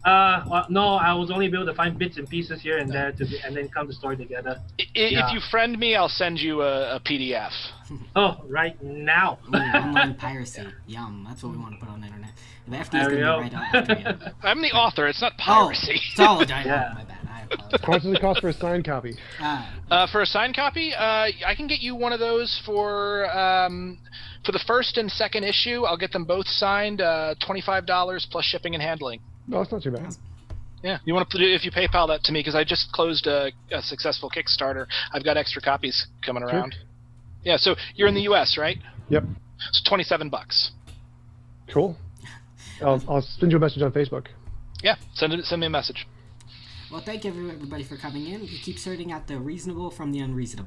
No, I was only able to find bits and pieces here and there and then come the story together. If you friend me, I'll send you a PDF. Oh, right now. Online piracy. Yum. That's what we want to put on the internet. The FD is going to be right after you. I'm the author. It's not piracy. My bad. I apologize. How much does it cost for a signed copy? For a signed copy, I can get you one of those for the first and second issue. I'll get them both signed, $25 plus shipping and handling. No, it's not too bad. Yeah, you want to if you PayPal that to me, because I just closed a successful Kickstarter. I've got extra copies coming around. Sure. Yeah, so you're in the U.S., right? Yep. It's $27. Cool. I'll send you a message on Facebook. Yeah, send me a message. Well, thank you everybody for coming in. We keep sorting out the reasonable from the unreasonable.